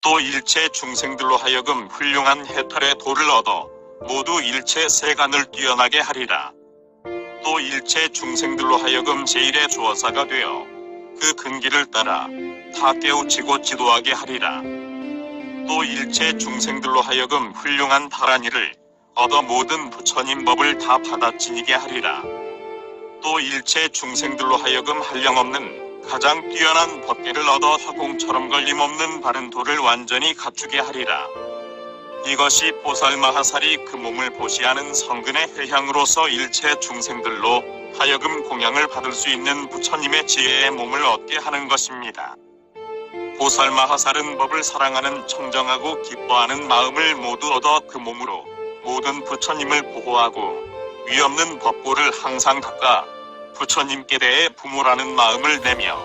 또 일체 중생들로 하여금 훌륭한 해탈의 도를 얻어 모두 일체 세간을 뛰어나게 하리라. 또 일체 중생들로 하여금 제일의 조어사가 되어 그 근기를 따라 다 깨우치고 지도하게 하리라. 또 일체 중생들로 하여금 훌륭한 바라니를 얻어 모든 부처님 법을 다 받아 지니게 하리라. 또 일체 중생들로 하여금 한량없는 가장 뛰어난 법계를 얻어 화공처럼 걸림없는 바른 도를 완전히 갖추게 하리라. 이것이 보살마하살이 그 몸을 보시하는 성근의 회향으로서 일체 중생들로 하여금 공양을 받을 수 있는 부처님의 지혜의 몸을 얻게 하는 것입니다. 보살마하살은 법을 사랑하는 청정하고 기뻐하는 마음을 모두 얻어 그 몸으로 모든 부처님을 보호하고 위없는 법보를 항상 닦아 부처님께 대해 부모라는 마음을 내며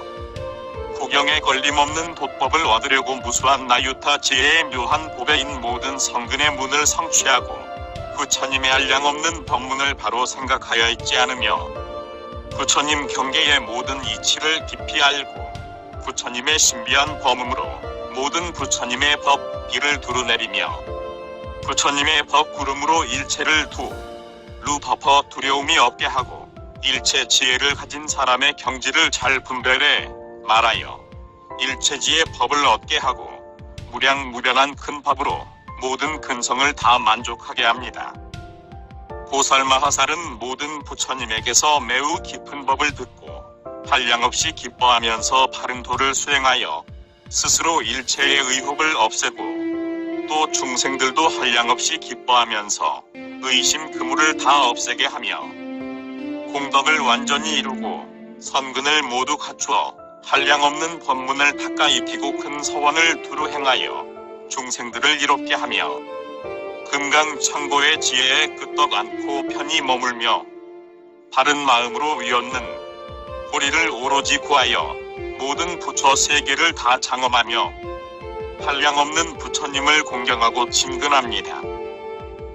구경에 걸림없는 돛법을 얻으려고 무수한 나유타 지혜의 묘한 보배인 모든 성근의 문을 성취하고 부처님의 한량없는 법문을 바로 생각하여 있지 않으며 부처님 경계의 모든 이치를 깊이 알고 부처님의 신비한 법음으로 모든 부처님의 법 비를 두루내리며 부처님의 법 구름으로 일체를 두루 덮어 두려움이 없게 하고 일체 지혜를 가진 사람의 경지를 잘 분별해 말하여 일체지의 법을 얻게 하고 무량무변한 큰 법으로 모든 근성을 다 만족하게 합니다. 보살마하살은 모든 부처님에게서 매우 깊은 법을 듣고 한량없이 기뻐하면서 바른 도를 수행하여 스스로 일체의 의혹을 없애고 또 중생들도 한량없이 기뻐하면서 의심 그물을 다 없애게 하며 공덕을 완전히 이루고 선근을 모두 갖추어 한량없는 법문을 닦아 입히고 큰 서원을 두루 행하여 중생들을 이롭게 하며 금강천고의 지혜에 끄떡 않고 편히 머물며 바른 마음으로 위없는 도리를 오로지 구하여 모든 부처 세계를 다 장엄하며 한량없는 부처님을 공경하고 친근합니다.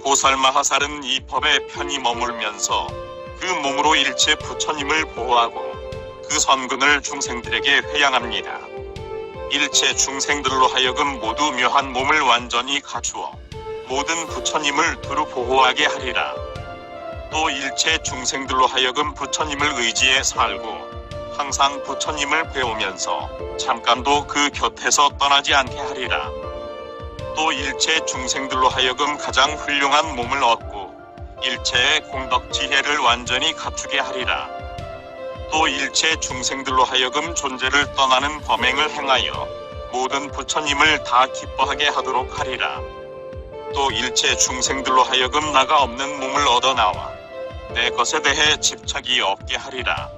보살마하살은 이 법에 편히 머물면서 그 몸으로 일체 부처님을 보호하고 그 선근을 중생들에게 회양합니다. 일체 중생들로 하여금 모두 묘한 몸을 완전히 갖추어 모든 부처님을 두루 보호하게 하리라. 또 일체 중생들로 하여금 부처님을 의지해 살고 항상 부처님을 배우면서 잠깐도 그 곁에서 떠나지 않게 하리라. 또 일체 중생들로 하여금 가장 훌륭한 몸을 얻고 일체의 공덕 지혜를 완전히 갖추게 하리라. 또 일체 중생들로 하여금 존재를 떠나는 범행을 행하여 모든 부처님을 다 기뻐하게 하도록 하리라. 또 일체 중생들로 하여금 나가 없는 몸을 얻어 나와 내 것에 대해 집착이 없게 하리라.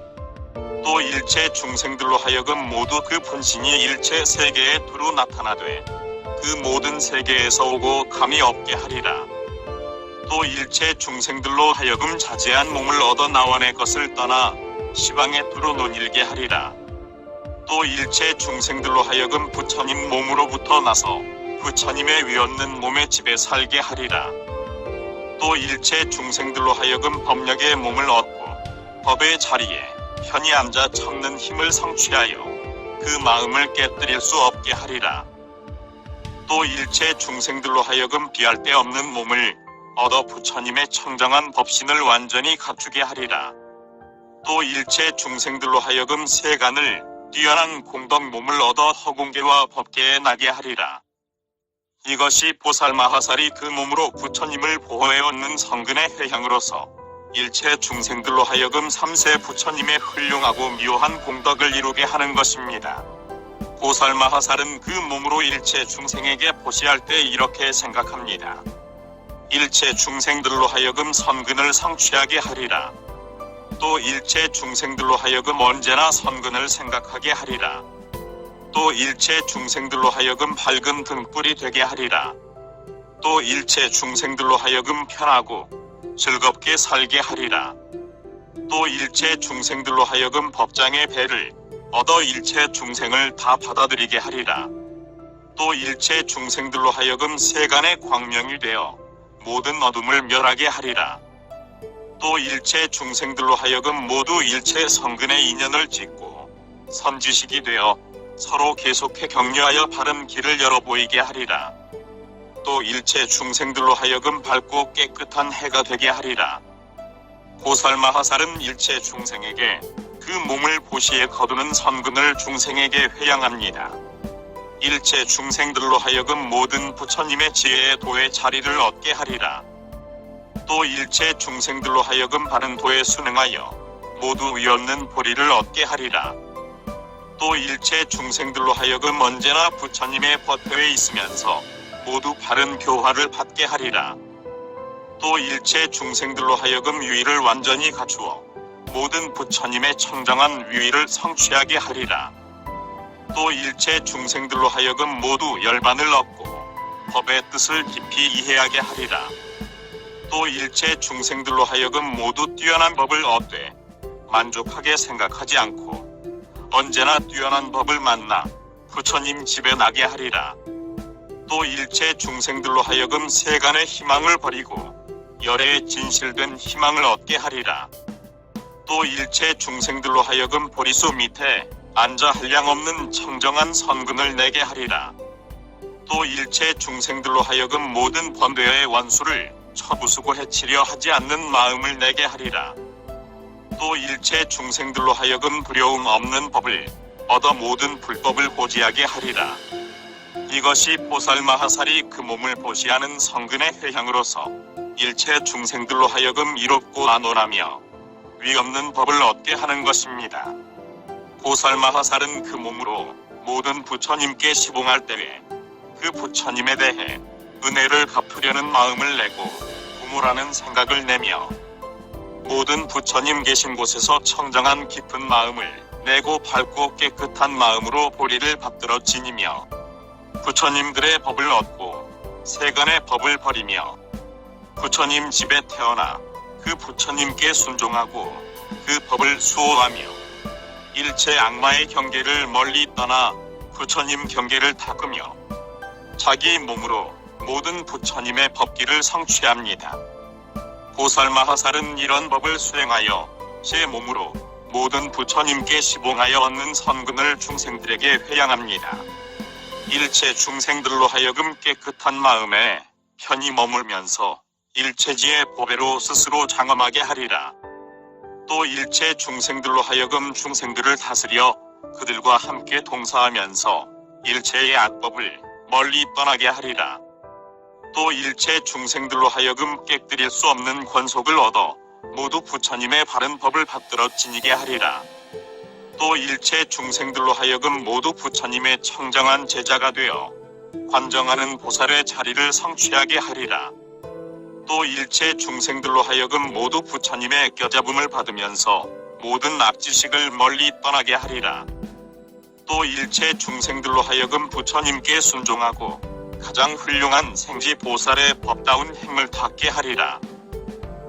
또 일체 중생들로 하여금 모두 그 분신이 일체 세계에 두루 나타나되 그 모든 세계에서 오고 감이 없게 하리라. 또 일체 중생들로 하여금 자제한 몸을 얻어 나와 내 것을 떠나 시방에 두루 논일게 하리라. 또 일체 중생들로 하여금 부처님 몸으로부터 나서 부처님의 위없는 몸의 집에 살게 하리라. 또 일체 중생들로 하여금 법력의 몸을 얻고 법의 자리에 편히 앉아 참는 힘을 성취하여 그 마음을 깨뜨릴 수 없게 하리라. 또 일체 중생들로 하여금 비할 데 없는 몸을 얻어 부처님의 청정한 법신을 완전히 갖추게 하리라. 또 일체 중생들로 하여금 세간을 뛰어난 공덕 몸을 얻어 허공계와 법계에 나게 하리라. 이것이 보살마하살이 그 몸으로 부처님을 보호해 얻는 성근의 회향으로서 일체 중생들로 하여금 삼세 부처님의 훌륭하고 묘한 공덕을 이루게 하는 것입니다. 보살마하살은 그 몸으로 일체 중생에게 보시할 때 이렇게 생각합니다. 일체 중생들로 하여금 선근을 성취하게 하리라. 또 일체 중생들로 하여금 언제나 선근을 생각하게 하리라. 또 일체 중생들로 하여금 밝은 등불이 되게 하리라. 또 일체 중생들로 하여금 편하고 즐겁게 살게 하리라. 또 일체 중생들로 하여금 법장의 배를 얻어 일체 중생을 다 받아들이게 하리라. 또 일체 중생들로 하여금 세간의 광명이 되어 모든 어둠을 멸하게 하리라. 또 일체 중생들로 하여금 모두 일체 성근의 인연을 짓고 선지식이 되어 서로 계속해 격려하여 바른 길을 열어 보이게 하리라. 또 일체 중생들로 하여금 밝고 깨끗한 해가 되게 하리라. 보살마하살은 일체 중생에게 그 몸을 보시에 거두는 선근을 중생에게 회양합니다. 일체 중생들로 하여금 모든 부처님의 지혜의 도의 자리를 얻게 하리라. 또 일체 중생들로 하여금 바른 도에 순응하여 모두 의없는 보리를 얻게 하리라. 또 일체 중생들로 하여금 언제나 부처님의 법회에 있으면서 모두 바른 교화를 받게 하리라. 또 일체 중생들로 하여금 유의를 완전히 갖추어 모든 부처님의 청정한 위위를 성취하게 하리라. 또 일체 중생들로 하여금 모두 열반을 얻고 법의 뜻을 깊이 이해하게 하리라. 또 일체 중생들로 하여금 모두 뛰어난 법을 얻되 만족하게 생각하지 않고 언제나 뛰어난 법을 만나 부처님 집에 나게 하리라. 또 일체 중생들로 하여금 세간의 희망을 버리고 열애에 진실된 희망을 얻게 하리라. 또 일체 중생들로 하여금 보리수 밑에 앉아 한량없는 청정한 선근을 내게 하리라. 또 일체 중생들로 하여금 모든 번뇌의 원수를 쳐부수고 해치려 하지 않는 마음을 내게 하리라. 또 일체 중생들로 하여금 두려움 없는 법을 얻어 모든 불법을 고지하게 하리라. 이것이 보살마하살이 그 몸을 보시하는 성근의 회향으로서 일체 중생들로 하여금 이롭고 안온하며 위없는 법을 얻게 하는 것입니다. 보살마하살은 그 몸으로 모든 부처님께 시봉할 때에 그 부처님에 대해 은혜를 갚으려는 마음을 내고 부모라는 생각을 내며 모든 부처님 계신 곳에서 청정한 깊은 마음을 내고 밝고 깨끗한 마음으로 보리를 받들어 지니며 부처님들의 법을 얻고 세간의 법을 버리며 부처님 집에 태어나 그 부처님께 순종하고 그 법을 수호하며 일체 악마의 경계를 멀리 떠나 부처님 경계를 닦으며 자기 몸으로 모든 부처님의 법기를 성취합니다. 보살마하살은 이런 법을 수행하여 제 몸으로 모든 부처님께 시봉하여 얻는 선근을 중생들에게 회양합니다. 일체 중생들로 하여금 깨끗한 마음에 편히 머물면서 일체지의 보배로 스스로 장엄하게 하리라. 또 일체 중생들로 하여금 중생들을 다스려 그들과 함께 동사하면서 일체의 악법을 멀리 떠나게 하리라. 또 일체 중생들로 하여금 깨뜨릴 수 없는 권속을 얻어 모두 부처님의 바른 법을 받들어 지니게 하리라. 또 일체 중생들로 하여금 모두 부처님의 청정한 제자가 되어 관정하는 보살의 자리를 성취하게 하리라. 또 일체 중생들로 하여금 모두 부처님의 껴잡음을 받으면서 모든 악지식을 멀리 떠나게 하리라. 또 일체 중생들로 하여금 부처님께 순종하고 가장 훌륭한 생지 보살의 법다운 행을 닦게 하리라.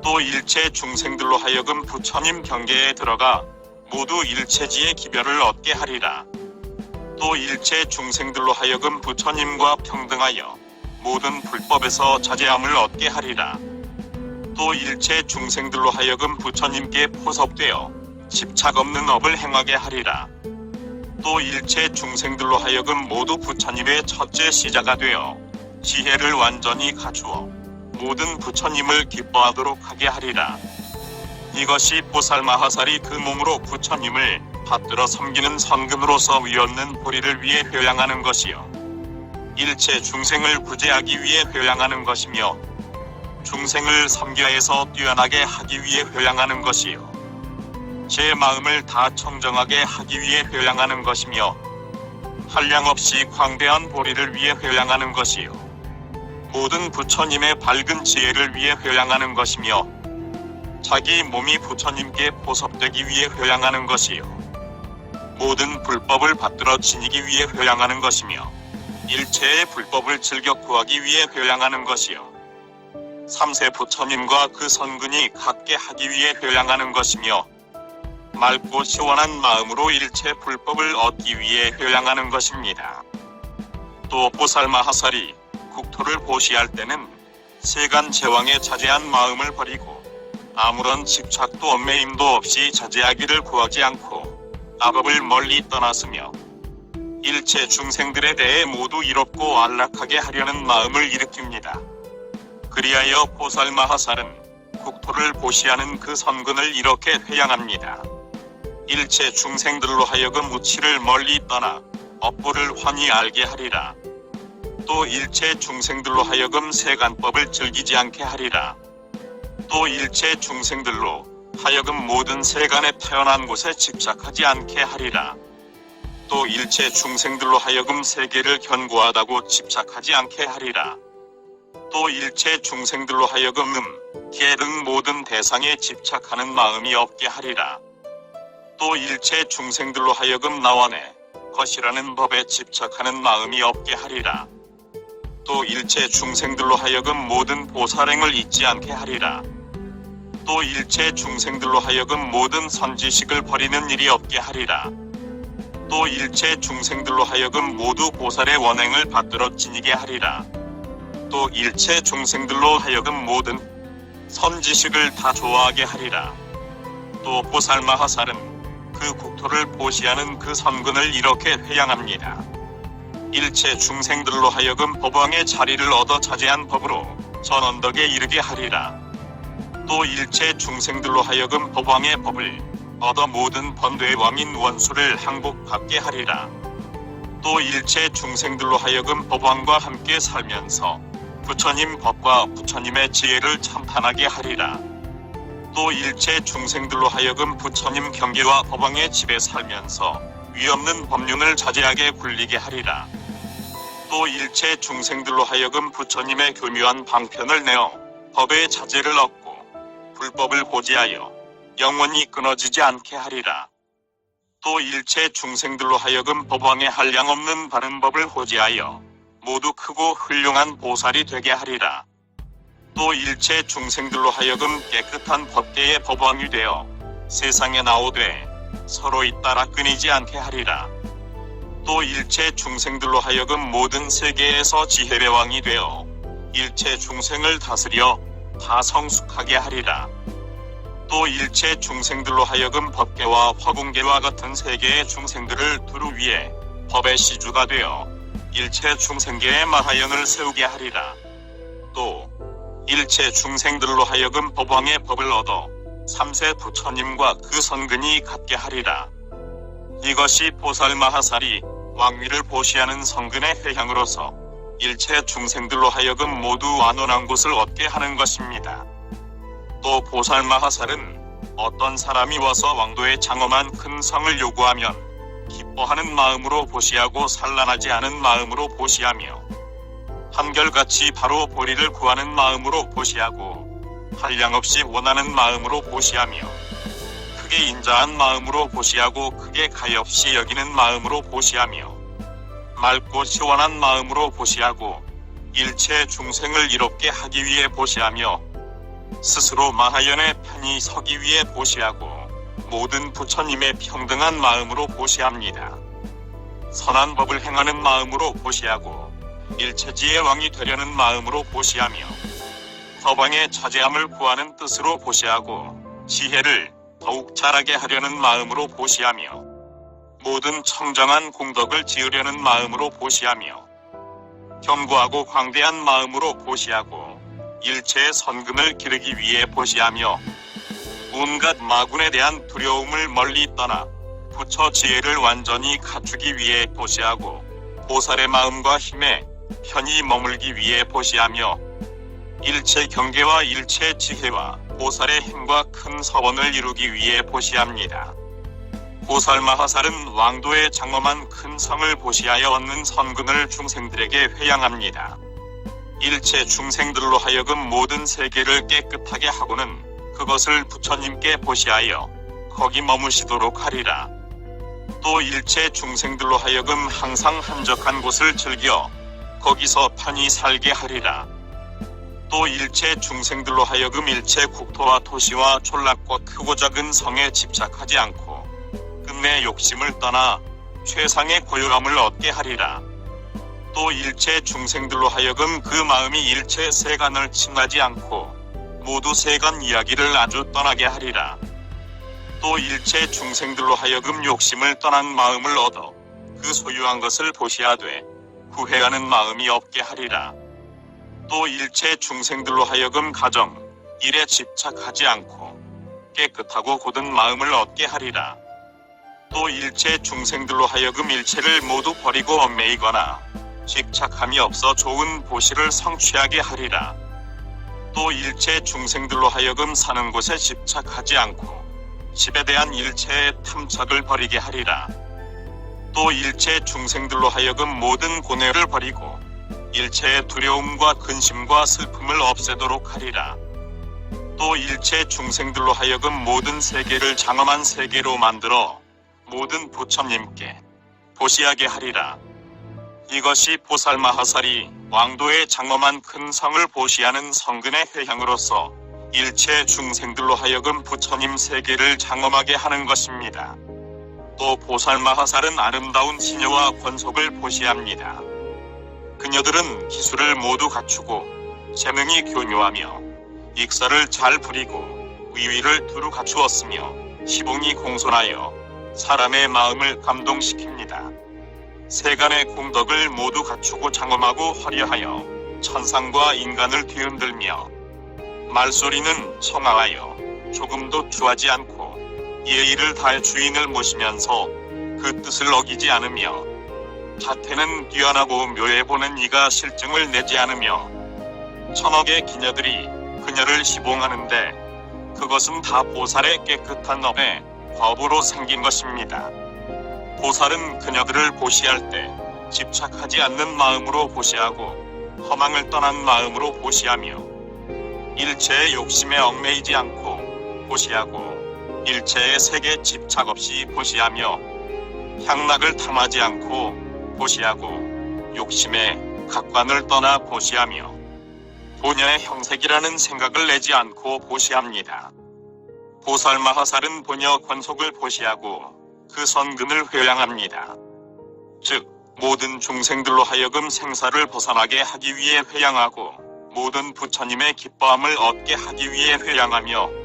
또 일체 중생들로 하여금 부처님 경계에 들어가 모두 일체지의 기별을 얻게 하리라. 또 일체 중생들로 하여금 부처님과 평등하여 모든 불법에서 자제함을 얻게 하리라. 또 일체 중생들로 하여금 부처님께 포섭되어 집착 없는 업을 행하게 하리라. 또 일체 중생들로 하여금 모두 부처님의 첫째 시자가 되어 지혜를 완전히 갖추어 모든 부처님을 기뻐하도록 하게 하리라. 이것이 보살마하살이 그 몸으로 부처님을 받들어 섬기는 선근으로서 위없는 보리를 위해 회양하는 것이요 일체 중생을 구제하기 위해 회양하는 것이며 중생을 섬겨해서 뛰어나게 하기 위해 회양하는 것이요 제 마음을 다 청정하게 하기 위해 회양하는 것이며 한량없이 광대한 보리를 위해 회양하는 것이요 모든 부처님의 밝은 지혜를 위해 회양하는 것이며 자기 몸이 부처님께 보섭되기 위해 회양하는 것이요 모든 불법을 받들어 지니기 위해 회양하는 것이며 일체의 불법을 즐겨 구하기 위해 회양하는 것이요 삼세 부처님과 그 선근이 같게 하기 위해 회양하는 것이며 맑고 시원한 마음으로 일체 불법을 얻기 위해 회양하는 것입니다. 또 보살마하살이 국토를 보시할 때는 세간 제왕의 자제한 마음을 버리고 아무런 집착도 얽매임도 없이 자제하기를 구하지 않고 악업을 멀리 떠났으며 일체 중생들에 대해 모두 이롭고 안락하게 하려는 마음을 일으킵니다. 그리하여 보살마하살은 국토를 보시하는 그 선근을 이렇게 회양합니다. 일체 중생들로 하여금 우치를 멀리 떠나 업보를 환히 알게 하리라. 또 일체 중생들로 하여금 세간법을 즐기지 않게 하리라. 또 일체 중생들로 하여금 모든 세간에 태어난 곳에 집착하지 않게 하리라. 또 일체 중생들로 하여금 세계를 견고하다고 집착하지 않게 하리라. 또 일체 중생들로 하여금 계 등 모든 대상에 집착하는 마음이 없게 하리라. 또 일체 중생들로 하여금 나원의 것이라는 법에 집착하는 마음이 없게 하리라. 또 일체 중생들로 하여금 모든 보살행을 잊지 않게 하리라. 또 일체 중생들로 하여금 모든 선지식을 버리는 일이 없게 하리라. 또 일체 중생들로 하여금 모두 보살의 원행을 받들어 지니게 하리라. 또 일체 중생들로 하여금 모든 선지식을 다 좋아하게 하리라. 또 보살마하살은 그 국토를 보시하는 그 선근을 이렇게 회양합니다. 일체 중생들로 하여금 법왕의 자리를 얻어 자제한 법으로 전언덕에 이르게 하리라. 또 일체 중생들로 하여금 법왕의 법을 얻어 모든 번뇌의 왕인 원수를 항복받게 하리라. 또 일체 중생들로 하여금 법왕과 함께 살면서 부처님 법과 부처님의 지혜를 참판하게 하리라. 또 일체 중생들로 하여금 부처님 경계와 법왕의 집에 살면서 위없는 법륜을 자제하게 굴리게 하리라. 또 일체 중생들로 하여금 부처님의 교묘한 방편을 내어 법의 자제를 얻고 불법을 고지하여 영원히 끊어지지 않게 하리라. 또 일체 중생들로 하여금 법왕의 한량없는 바른 법을 고지하여 모두 크고 훌륭한 보살이 되게 하리라. 또 일체 중생들로 하여금 깨끗한 법계의 법왕이 되어 세상에 나오되 서로 잇따라 끊이지 않게 하리라. 또 일체 중생들로 하여금 모든 세계에서 지혜의 왕이 되어 일체 중생을 다스려 다 성숙하게 하리라. 또 일체 중생들로 하여금 법계와 화궁계와 같은 세계의 중생들을 두루 위해 법의 시주가 되어 일체 중생계의 마하연을 세우게 하리라. 또 일체 중생들로 하여금 법왕의 법을 얻어 삼세 부처님과 그 선근이 같게 하리라. 이것이 보살마하살이 왕위를 보시하는 성근의 회향으로서 일체 중생들로 하여금 모두 안온한 곳을 얻게 하는 것입니다. 또 보살마하살은 어떤 사람이 와서 왕도의 장엄한 큰 성을 요구하면 기뻐하는 마음으로 보시하고 산란하지 않은 마음으로 보시하며 한결같이 바로 보리를 구하는 마음으로 보시하고 한량없이 원하는 마음으로 보시하며 크게 인자한 마음으로 보시하고 크게 가엾이 여기는 마음으로 보시하며 맑고 시원한 마음으로 보시하고 일체 중생을 이롭게 하기 위해 보시하며 스스로 마하연에 편히 서기 위해 보시하고 모든 부처님의 평등한 마음으로 보시합니다. 선한 법을 행하는 마음으로 보시하고 일체지의 왕이 되려는 마음으로 보시하며 법왕의 자제함을 구하는 뜻으로 보시하고 지혜를 더욱 잘하게 하려는 마음으로 보시하며 모든 청정한 공덕을 지으려는 마음으로 보시하며 견고하고 광대한 마음으로 보시하고 일체의 선근을 기르기 위해 보시하며 온갖 마군에 대한 두려움을 멀리 떠나 부처 지혜를 완전히 갖추기 위해 보시하고 보살의 마음과 힘에 편히 머물기 위해 보시하며 일체 경계와 일체 지혜와 보살의 힘과 큰 서원을 이루기 위해 보시합니다. 보살마하살은 왕도의 장엄한 큰 성을 보시하여 얻는 선근을 중생들에게 회양합니다. 일체 중생들로 하여금 모든 세계를 깨끗하게 하고는 그것을 부처님께 보시하여 거기 머무시도록 하리라. 또 일체 중생들로 하여금 항상 한적한 곳을 즐겨 거기서 편히 살게 하리라. 또 일체 중생들로 하여금 일체 국토와 도시와 촌락과 크고 작은 성에 집착하지 않고 끝내 욕심을 떠나 최상의 고요함을 얻게 하리라. 또 일체 중생들로 하여금 그 마음이 일체 세간을 칭하지 않고 모두 세간 이야기를 아주 떠나게 하리라. 또 일체 중생들로 하여금 욕심을 떠난 마음을 얻어 그 소유한 것을 보시하되 후회하는 마음이 없게 하리라. 또 일체 중생들로 하여금 가정, 일에 집착하지 않고 깨끗하고 곧은 마음을 얻게 하리라. 또 일체 중생들로 하여금 일체를 모두 버리고 얽매이거나 집착함이 없어 좋은 보시를 성취하게 하리라. 또 일체 중생들로 하여금 사는 곳에 집착하지 않고 집에 대한 일체의 탐착을 버리게 하리라. 또 일체 중생들로 하여금 모든 고뇌를 버리고 일체의 두려움과 근심과 슬픔을 없애도록 하리라. 또 일체 중생들로 하여금 모든 세계를 장엄한 세계로 만들어 모든 부처님께 보시하게 하리라. 이것이 보살마하살이 왕도의 장엄한 큰 성을 보시하는 성근의 회향으로서 일체 중생들로 하여금 부처님 세계를 장엄하게 하는 것입니다. 또 보살마하살은 아름다운 시녀와 권속을 보시합니다. 그녀들은 기술을 모두 갖추고 재능이 교묘하며 익사를 잘 부리고 위위를 두루 갖추었으며 시봉이 공손하여 사람의 마음을 감동시킵니다. 세간의 공덕을 모두 갖추고 장엄하고 화려하여 천상과 인간을 뒤흔들며 말소리는 청아하여 조금도 추하지 않고 예의를 다해 주인을 모시면서 그 뜻을 어기지 않으며 자태는 뛰어나고 묘해 보는 이가 실증을 내지 않으며 천억의 기녀들이 그녀를 시봉하는데 그것은 다 보살의 깨끗한 업의 법으로 생긴 것입니다. 보살은 그녀들을 보시할 때 집착하지 않는 마음으로 보시하고 허망을 떠난 마음으로 보시하며 일체의 욕심에 얽매이지 않고 보시하고 일체의 색에 집착 없이 보시하며 향락을 탐하지 않고 보시하고 욕심에 각관을 떠나 보시하며 본연의 형색이라는 생각을 내지 않고 보시합니다. 보살마하살은 본여 권속을 보시하고 그 선근을 회양합니다. 즉 모든 중생들로 하여금 생사를 벗어나게 하기 위해 회양하고 모든 부처님의 기뻐함을 얻게 하기 위해 회양하며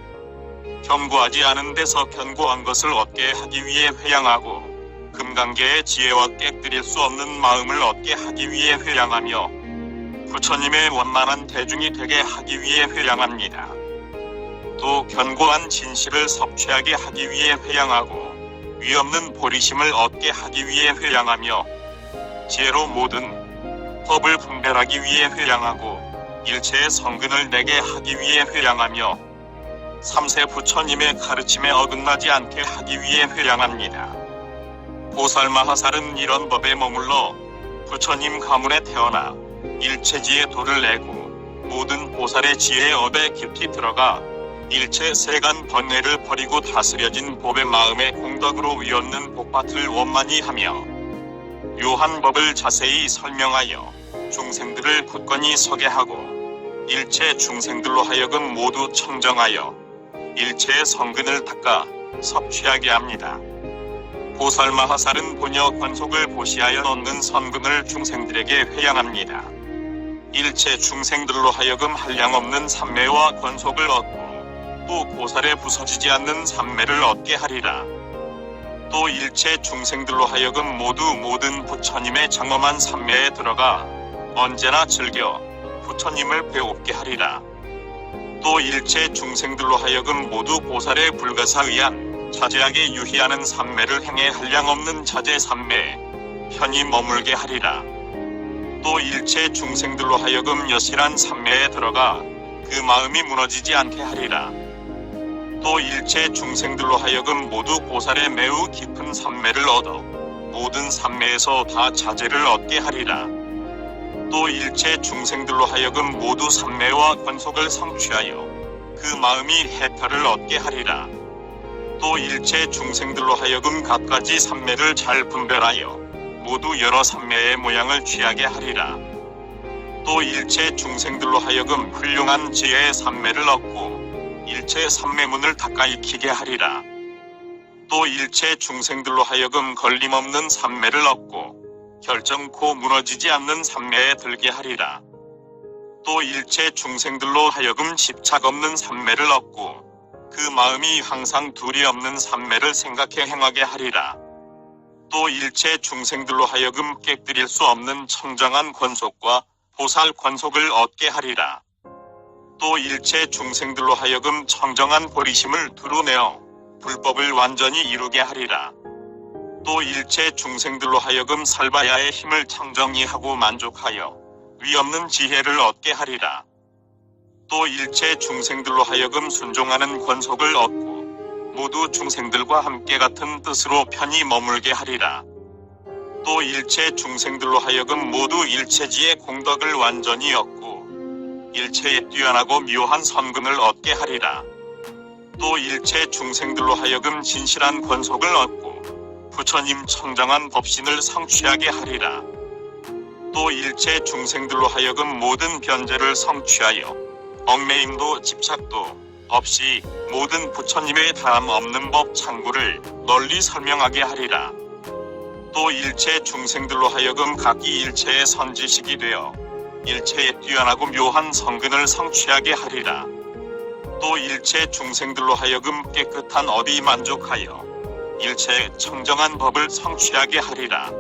견고하지 않은 데서 견고한 것을 얻게 하기 위해 회양하고 금강계의 지혜와 깨뜨릴 수 없는 마음을 얻게 하기 위해 회양하며 부처님의 원만한 대중이 되게 하기 위해 회양합니다. 또 견고한 진실을 섭취하게 하기 위해 회양하고 위없는 보리심을 얻게 하기 위해 회양하며 지혜로 모든 법을 분별하기 위해 회양하고 일체의 성근을 내게 하기 위해 회양하며 삼세 부처님의 가르침에 어긋나지 않게 하기 위해 회양합니다. 보살마하살은 이런 법에 머물러 부처님 가문에 태어나 일체지의 도를 내고 모든 보살의 지혜의 업에 깊이 들어가 일체 세간 번뇌를 버리고 다스려진 법의 마음의 공덕으로 위없는 복밭을 원만히 하며 묘한 법을 자세히 설명하여 중생들을 굳건히 서게 하고 일체 중생들로 하여금 모두 청정하여 일체의 성근을 닦아 섭취하게 합니다. 보살마하살은 본여 권속을 보시하여 얻는 선근을 중생들에게 회양합니다. 일체 중생들로 하여금 한량없는 삼매와 권속을 얻고 또 보살에 부서지지 않는 삼매를 얻게 하리라. 또 일체 중생들로 하여금 모두 모든 부처님의 장엄한 삼매에 들어가 언제나 즐겨 부처님을 배웁게 하리라. 또 일체 중생들로 하여금 모두 보살의 불가사의한 자제하게 유희하는 삼매를 행해 한량없는 자제 삼매에 편히 머물게 하리라. 또 일체 중생들로 하여금 여실한 삼매에 들어가 그 마음이 무너지지 않게 하리라. 또 일체 중생들로 하여금 모두 보살의 매우 깊은 삼매를 얻어 모든 삼매에서 다 자제를 얻게 하리라. 또 일체 중생들로 하여금 모두 삼매와 권속을 성취하여 그 마음이 해탈을 얻게 하리라. 또 일체 중생들로 하여금 갖가지 삼매를 잘 분별하여 모두 여러 삼매의 모양을 취하게 하리라. 또 일체 중생들로 하여금 훌륭한 지혜의 삼매를 얻고 일체 삼매문을 닦아 익히게 하리라. 또 일체 중생들로 하여금 걸림없는 삼매를 얻고 결정코 무너지지 않는 삼매에 들게 하리라. 또 일체 중생들로 하여금 집착 없는 삼매를 얻고 그 마음이 항상 둘이 없는 삼매를 생각해 행하게 하리라. 또 일체 중생들로 하여금 깨뜨릴 수 없는 청정한 권속과 보살 권속을 얻게 하리라. 또 일체 중생들로 하여금 청정한 보리심을 드러내어 불법을 완전히 이루게 하리라. 또 일체 중생들로 하여금 살바야의 힘을 청정히 하고 만족하여 위없는 지혜를 얻게 하리라. 또 일체 중생들로 하여금 순종하는 권속을 얻고 모두 중생들과 함께 같은 뜻으로 편히 머물게 하리라. 또 일체 중생들로 하여금 모두 일체지의 공덕을 완전히 얻고 일체에 뛰어나고 묘한 선근을 얻게 하리라. 또 일체 중생들로 하여금 진실한 권속을 얻고 부처님 청정한 법신을 성취하게 하리라. 또 일체 중생들로 하여금 모든 변제를 성취하여 얽매임도 집착도 없이 모든 부처님의 다함 없는 법 창구를 널리 설명하게 하리라. 또 일체 중생들로 하여금 각기 일체의 선지식이 되어 일체에 뛰어나고 묘한 성근을 성취하게 하리라. 또 일체 중생들로 하여금 깨끗한 어디 만족하여 일체의 청정한 법을 성취하게 하리라.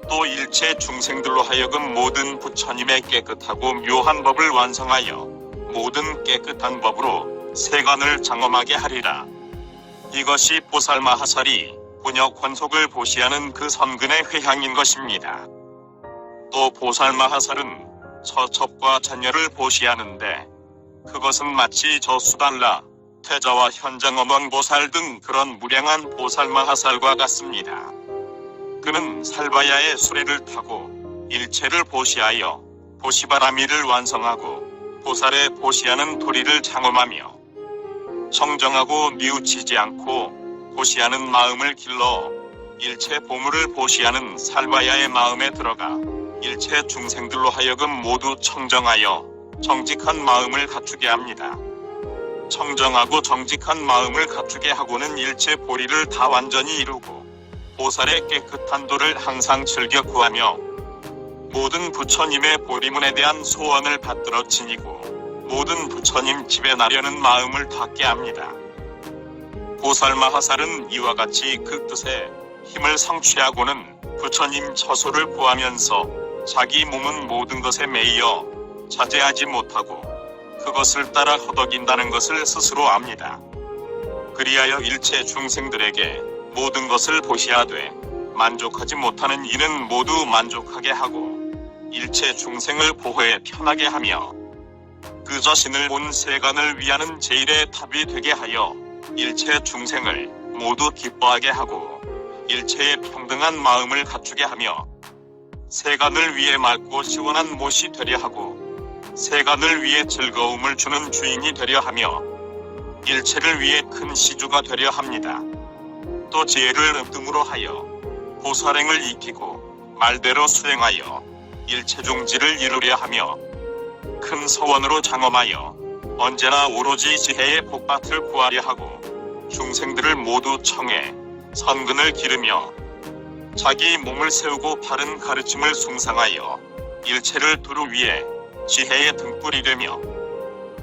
또 일체 중생들로 하여금 모든 부처님의 깨끗하고 묘한 법을 완성하여 모든 깨끗한 법으로 세간을 장엄하게 하리라. 이것이 보살마하살이 본역 권속을 보시하는 그 선근의 회향인 것입니다. 또 보살마하살은 처첩과 잔여를 보시하는데 그것은 마치 저수달라, 태자와 현장어망보살 등 그런 무량한 보살마하살과 같습니다. 그는 살바야의 수레를 타고 일체를 보시하여 보시바라미를 완성하고 보살의 보시하는 도리를 장엄하며 청정하고 뉘우치지 않고 보시하는 마음을 길러 일체 보물을 보시하는 살바야의 마음에 들어가 일체 중생들로 하여금 모두 청정하여 정직한 마음을 갖추게 합니다. 청정하고 정직한 마음을 갖추게 하고는 일체 보리를 다 완전히 이루고 보살의 깨끗한 도를 항상 즐겨 구하며 모든 부처님의 보리문에 대한 소원을 받들어 지니고 모든 부처님 집에 나려는 마음을 닿게 합니다. 보살마하살은 이와 같이 그 뜻에 힘을 성취하고는 부처님 처소를 구하면서 자기 몸은 모든 것에 매여 자제하지 못하고 그것을 따라 허덕인다는 것을 스스로 압니다. 그리하여 일체 중생들에게 모든 것을 보시하되 만족하지 못하는 이는 모두 만족하게 하고 일체 중생을 보호해 편하게 하며 그 자신을 온 세간을 위하는 제일의 탑이 되게 하여 일체 중생을 모두 기뻐하게 하고 일체의 평등한 마음을 갖추게 하며 세간을 위해 맑고 시원한 못이 되려 하고 세간을 위해 즐거움을 주는 주인이 되려 하며 일체를 위해 큰 시주가 되려 합니다. 또 지혜를 음등으로 하여 보살행을 익히고 말대로 수행하여 일체종지를 이루려 하며 큰 서원으로 장엄하여 언제나 오로지 지혜의 복밭을 구하려 하고 중생들을 모두 청해 선근을 기르며 자기 몸을 세우고 바른 가르침을 숭상하여 일체를 두루 위해 지혜의 등불이 되며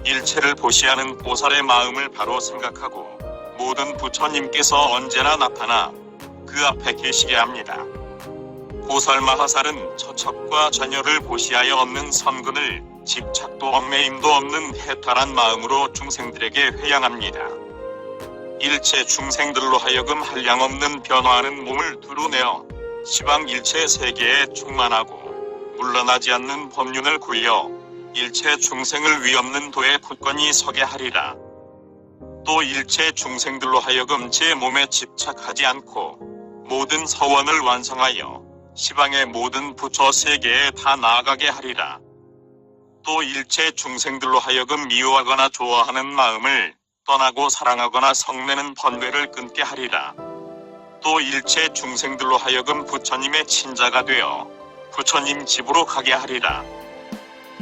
일체를 보시하는 보살의 마음을 바로 생각하고 모든 부처님께서 언제나 나타나 그 앞에 계시게 합니다. 보살마하살은 처첩과 잔여를 보시하여 얻는 선근을 집착도 얽매임도 없는 해탈한 마음으로 중생들에게 회양합니다. 일체 중생들로 하여금 한량없는 변화하는 몸을 두루내어 시방 일체 세계에 충만하고 물러나지 않는 법륜을 굴려 일체 중생을 위없는 도에 굳건히 서게 하리라. 또 일체 중생들로 하여금 제 몸에 집착하지 않고 모든 서원을 완성하여 시방의 모든 부처 세계에 다 나아가게 하리라. 또 일체 중생들로 하여금 미워하거나 좋아하는 마음을 떠나고 사랑하거나 성내는 번뇌를 끊게 하리라. 또 일체 중생들로 하여금 부처님의 친자가 되어 부처님 집으로 가게 하리라.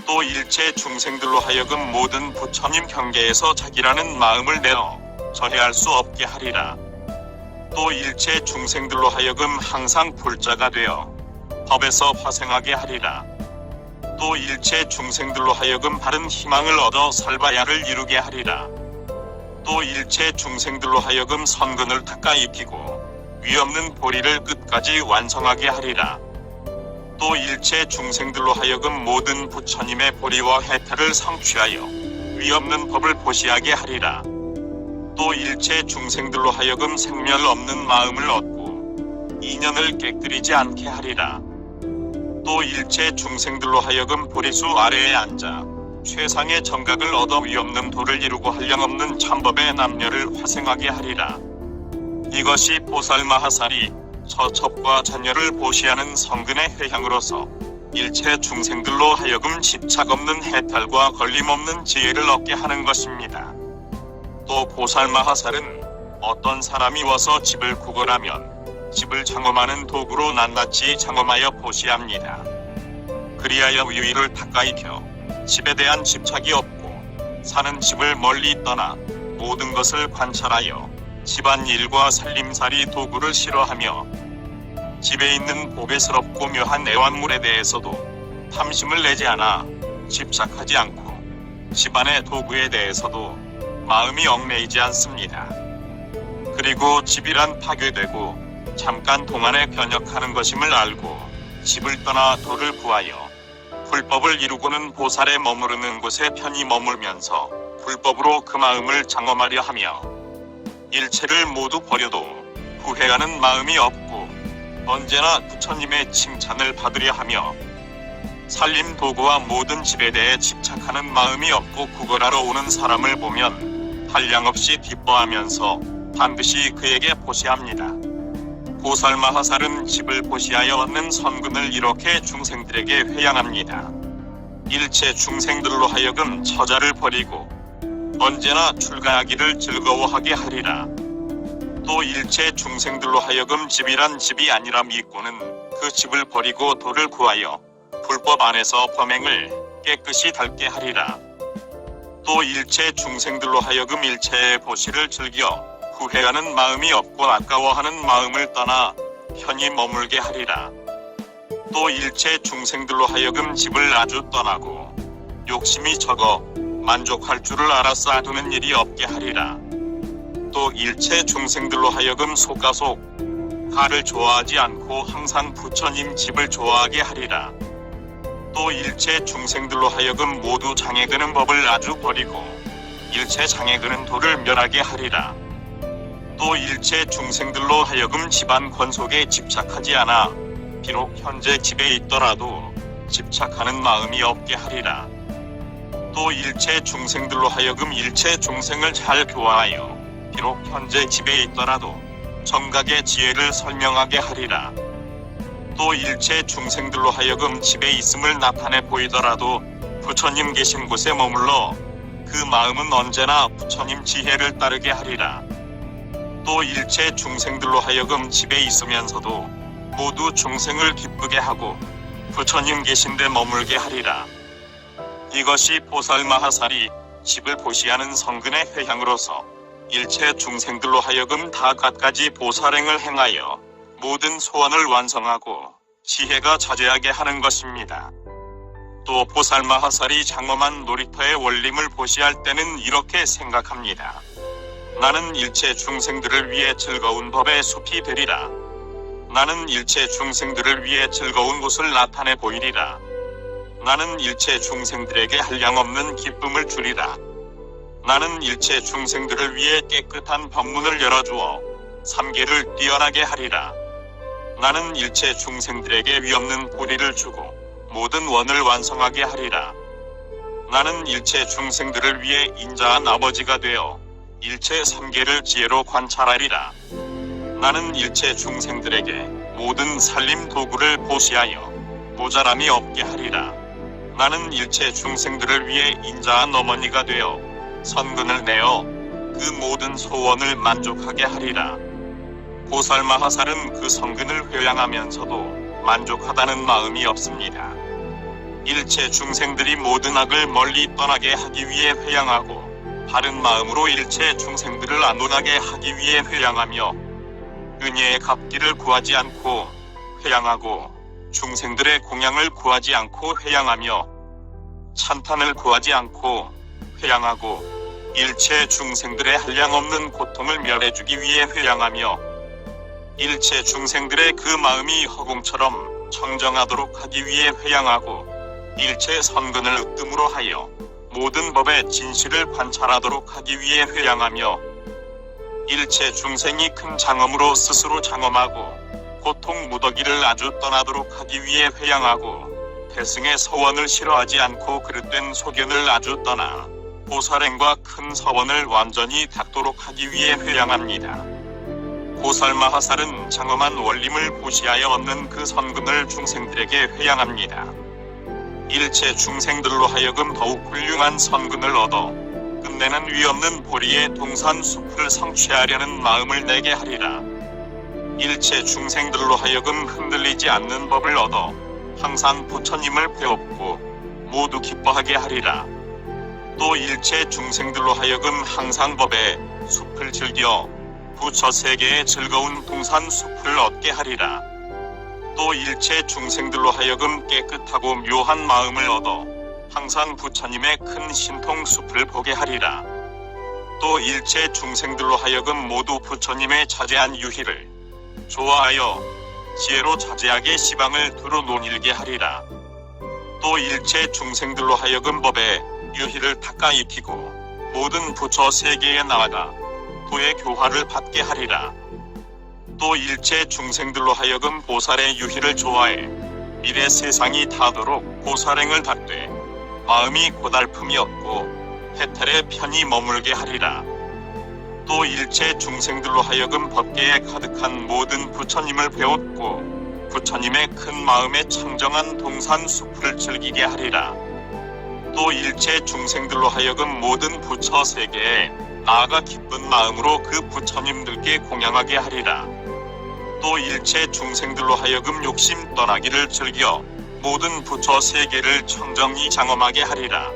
또 일체 중생들로 하여금 모든 부처님 경계에서 자기라는 마음을 내어 절해할 수 없게 하리라. 또 일체 중생들로 하여금 항상 불자가 되어 법에서 화생하게 하리라. 또 일체 중생들로 하여금 바른 희망을 얻어 살바야를 이루게 하리라. 또 일체 중생들로 하여금 선근을 닦아 입히고 위없는 보리를 끝까지 완성하게 하리라. 또 일체 중생들로 하여금 모든 부처님의 보리와 혜태를 성취하여 위없는 법을 보시하게 하리라. 또 일체 중생들로 하여금 생멸 없는 마음을 얻고 인연을 깨뜨리지 않게 하리라. 또 일체 중생들로 하여금 보리수 아래에 앉아 최상의 정각을 얻어 위없는 도를 이루고 한량없는 참법의 남녀를 화생하게 하리라. 이것이 보살마하살이 처첩과 자녀를 보시하는 성근의 회향으로서 일체 중생들로 하여금 집착 없는 해탈과 걸림없는 지혜를 얻게 하는 것입니다. 또 보살마하살은 어떤 사람이 와서 집을 구걸하면 집을 장엄하는 도구로 낱낱이 장엄하여 보시합니다. 그리하여 위위를 닦아 익혀 집에 대한 집착이 없고 사는 집을 멀리 떠나 모든 것을 관찰하여 집안일과 살림살이 도구를 싫어하며 집에 있는 보배스럽고 묘한 애완물에 대해서도 탐심을 내지 않아 집착하지 않고 집안의 도구에 대해서도 마음이 얽매이지 않습니다. 그리고 집이란 파괴되고 잠깐 동안에 변혁하는 것임을 알고 집을 떠나 도를 구하여 불법을 이루고는 보살에 머무르는 곳에 편히 머물면서 불법으로 그 마음을 장엄하려 하며 일체를 모두 버려도 후회하는 마음이 없고 언제나 부처님의 칭찬을 받으려 하며 살림 도구와 모든 집에 대해 집착하는 마음이 없고 구걸하러 오는 사람을 보면 한량없이 기뻐하면서 반드시 그에게 보시합니다. 보살마하살은 집을 보시하여 얻는 선근을 이렇게 중생들에게 회양합니다. 일체 중생들로 하여금 처자를 버리고 언제나 출가하기를 즐거워하게 하리라. 또 일체 중생들로 하여금 집이란 집이 아니라 믿고는 그 집을 버리고 도를 구하여 불법 안에서 범행을 깨끗이 닳게 하리라. 또 일체 중생들로 하여금 일체의 보시를 즐겨 후회하는 마음이 없고 아까워하는 마음을 떠나 편히 머물게 하리라. 또 일체 중생들로 하여금 집을 아주 떠나고 욕심이 적어 만족할 줄을 알아 쌓아두는 일이 없게 하리라. 또 일체 중생들로 하여금 속가속 가를 좋아하지 않고 항상 부처님 집을 좋아하게 하리라. 또 일체 중생들로 하여금 모두 장애드는 법을 아주 버리고 일체 장애드는 도를 멸하게 하리라. 또 일체 중생들로 하여금 집안 권속에 집착하지 않아 비록 현재 집에 있더라도 집착하는 마음이 없게 하리라. 또 일체 중생들로 하여금 일체 중생을 잘 교화하여 비록 현재 집에 있더라도 정각의 지혜를 설명하게 하리라. 또 일체 중생들로 하여금 집에 있음을 나타내 보이더라도 부처님 계신 곳에 머물러 그 마음은 언제나 부처님 지혜를 따르게 하리라. 또 일체 중생들로 하여금 집에 있으면서도 모두 중생을 기쁘게 하고 부처님 계신 데 머물게 하리라. 이것이 보살마하살이 집을 보시하는 성근의 회향으로서 일체 중생들로 하여금 다 갖가지 보살행을 행하여 모든 소원을 완성하고 지혜가 자제하게 하는 것입니다. 또 보살마하살이 장엄한 놀이터의 원림을 보시할 때는 이렇게 생각합니다. 나는 일체 중생들을 위해 즐거운 법의 숲이 되리라. 나는 일체 중생들을 위해 즐거운 곳을 나타내 보이리라. 나는 일체 중생들에게 한량없는 기쁨을 주리라. 나는 일체 중생들을 위해 깨끗한 법문을 열어주어 삼계를 뛰어나게 하리라. 나는 일체 중생들에게 위없는 보리를 주고 모든 원을 완성하게 하리라. 나는 일체 중생들을 위해 인자한 아버지가 되어 일체 삼계를 지혜로 관찰하리라. 나는 일체 중생들에게 모든 살림 도구를 보시하여 모자람이 없게 하리라. 나는 일체 중생들을 위해 인자한 어머니가 되어 선근을 내어 그 모든 소원을 만족하게 하리라. 보살마하살은 그 성근을 회양하면서도 만족하다는 마음이 없습니다. 일체 중생들이 모든 악을 멀리 떠나게 하기 위해 회양하고 바른 마음으로 일체 중생들을 안온하게 하기 위해 회양하며 은혜의 갚기를 구하지 않고 회양하고 중생들의 공양을 구하지 않고 회양하며 찬탄을 구하지 않고 회양하고 일체 중생들의 한량없는 고통을 멸해주기 위해 회양하며 일체 중생들의 그 마음이 허공처럼 청정하도록 하기 위해 회양하고 일체 선근을 으뜸으로 하여 모든 법의 진실을 관찰하도록 하기 위해 회양하며 일체 중생이 큰 장엄으로 스스로 장엄하고 고통 무더기를 아주 떠나도록 하기 위해 회양하고 대승의 서원을 싫어하지 않고 그릇된 소견을 아주 떠나 보살행과 큰 서원을 완전히 닦도록 하기 위해 회양합니다. 보살마하살은 장엄한 원림을 보시하여 얻는 그 선근을 중생들에게 회양합니다. 일체 중생들로 하여금 더욱 훌륭한 선근을 얻어 끝내는 위없는 보리의 동산 숲을 성취하려는 마음을 내게 하리라. 일체 중생들로 하여금 흔들리지 않는 법을 얻어 항상 부처님을 배웠고 모두 기뻐하게 하리라. 또 일체 중생들로 하여금 항상 법의 숲을 즐겨 부처 세계의 즐거운 동산 숲을 얻게 하리라. 또 일체 중생들로 하여금 깨끗하고 묘한 마음을 얻어 항상 부처님의 큰 신통 숲을 보게 하리라. 또 일체 중생들로 하여금 모두 부처님의 자제한 유희를 좋아하여 지혜로 자제하게 시방을 두루 논일게 하리라. 또 일체 중생들로 하여금 법의 유희를 닦아 익히고 모든 부처 세계에 나아가 도의 교화를 받게 하리라. 또 일체 중생들로 하여금 보살의 유희를 좋아해 미래 세상이 닿도록 보살행을 닦되 마음이 고달픔이 없고 해탈에 편히 머물게 하리라. 또 일체 중생들로 하여금 법계에 가득한 모든 부처님을 배웠고 부처님의 큰 마음에 청정한 동산 숲을 즐기게 하리라. 또 일체 중생들로 하여금 모든 부처 세계에 나아가 기쁜 마음으로 그 부처님들께 공양하게 하리라. 또 일체 중생들로 하여금 욕심 떠나기를 즐겨 모든 부처 세계를 청정히 장엄하게 하리라.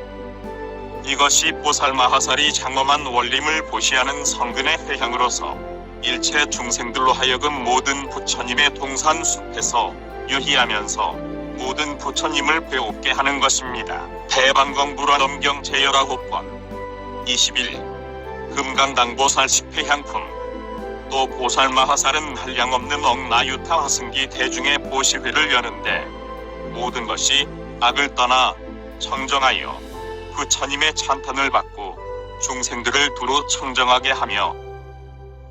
이것이 보살마하살이 장엄한 원림을 보시하는 성근의 회향으로서 일체 중생들로 하여금 모든 부처님의 동산 숲에서 유희하면서 모든 부처님을 배우게 하는 것입니다. 대방광불화엄경 제19권 21 금강당보살 10회향품. 또 보살마하살은 한량없는 억나유타 화승기 대중의 보시회를 여는데 모든 것이 악을 떠나 청정하여 부처님의 찬탄을 받고 중생들을 두루 청정하게 하며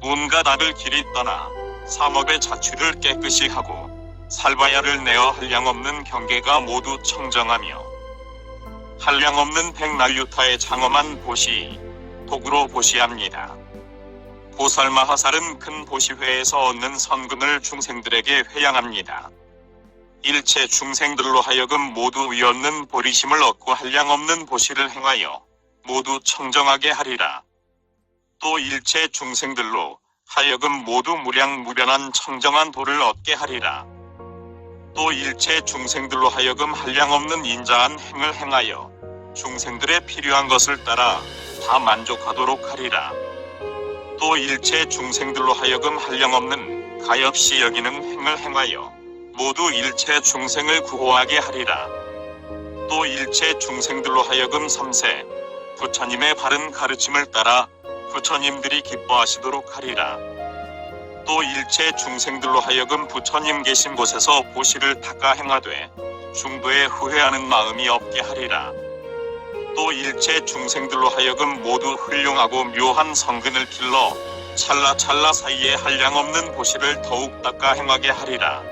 온갖 악을 길이 떠나 삼업의 자취를 깨끗이 하고 살바야를 내어 한량없는 경계가 모두 청정하며 한량없는 백날유타의 장엄한 보시 독으로 보시합니다. 보살마하살은 큰 보시회에서 얻는 선근을 중생들에게 회양합니다. 일체 중생들로 하여금 모두 위없는 보리심을 얻고 한량없는 보시를 행하여 모두 청정하게 하리라. 또 일체 중생들로 하여금 모두 무량무변한 청정한 도를 얻게 하리라. 또 일체 중생들로 하여금 한량없는 인자한 행을 행하여 중생들의 필요한 것을 따라 다 만족하도록 하리라. 또 일체 중생들로 하여금 한량없는 가엾이 여기는 행을 행하여 모두 일체 중생을 구호하게 하리라. 또 일체 중생들로 하여금 삼세 부처님의 바른 가르침을 따라 부처님들이 기뻐하시도록 하리라. 또 일체 중생들로 하여금 부처님 계신 곳에서 보시를 닦아 행하되 중도에 후회하는 마음이 없게 하리라. 또 일체 중생들로 하여금 모두 훌륭하고 묘한 성근을 길러 찰나찰나 사이에 한량없는 보시를 더욱 닦아 행하게 하리라.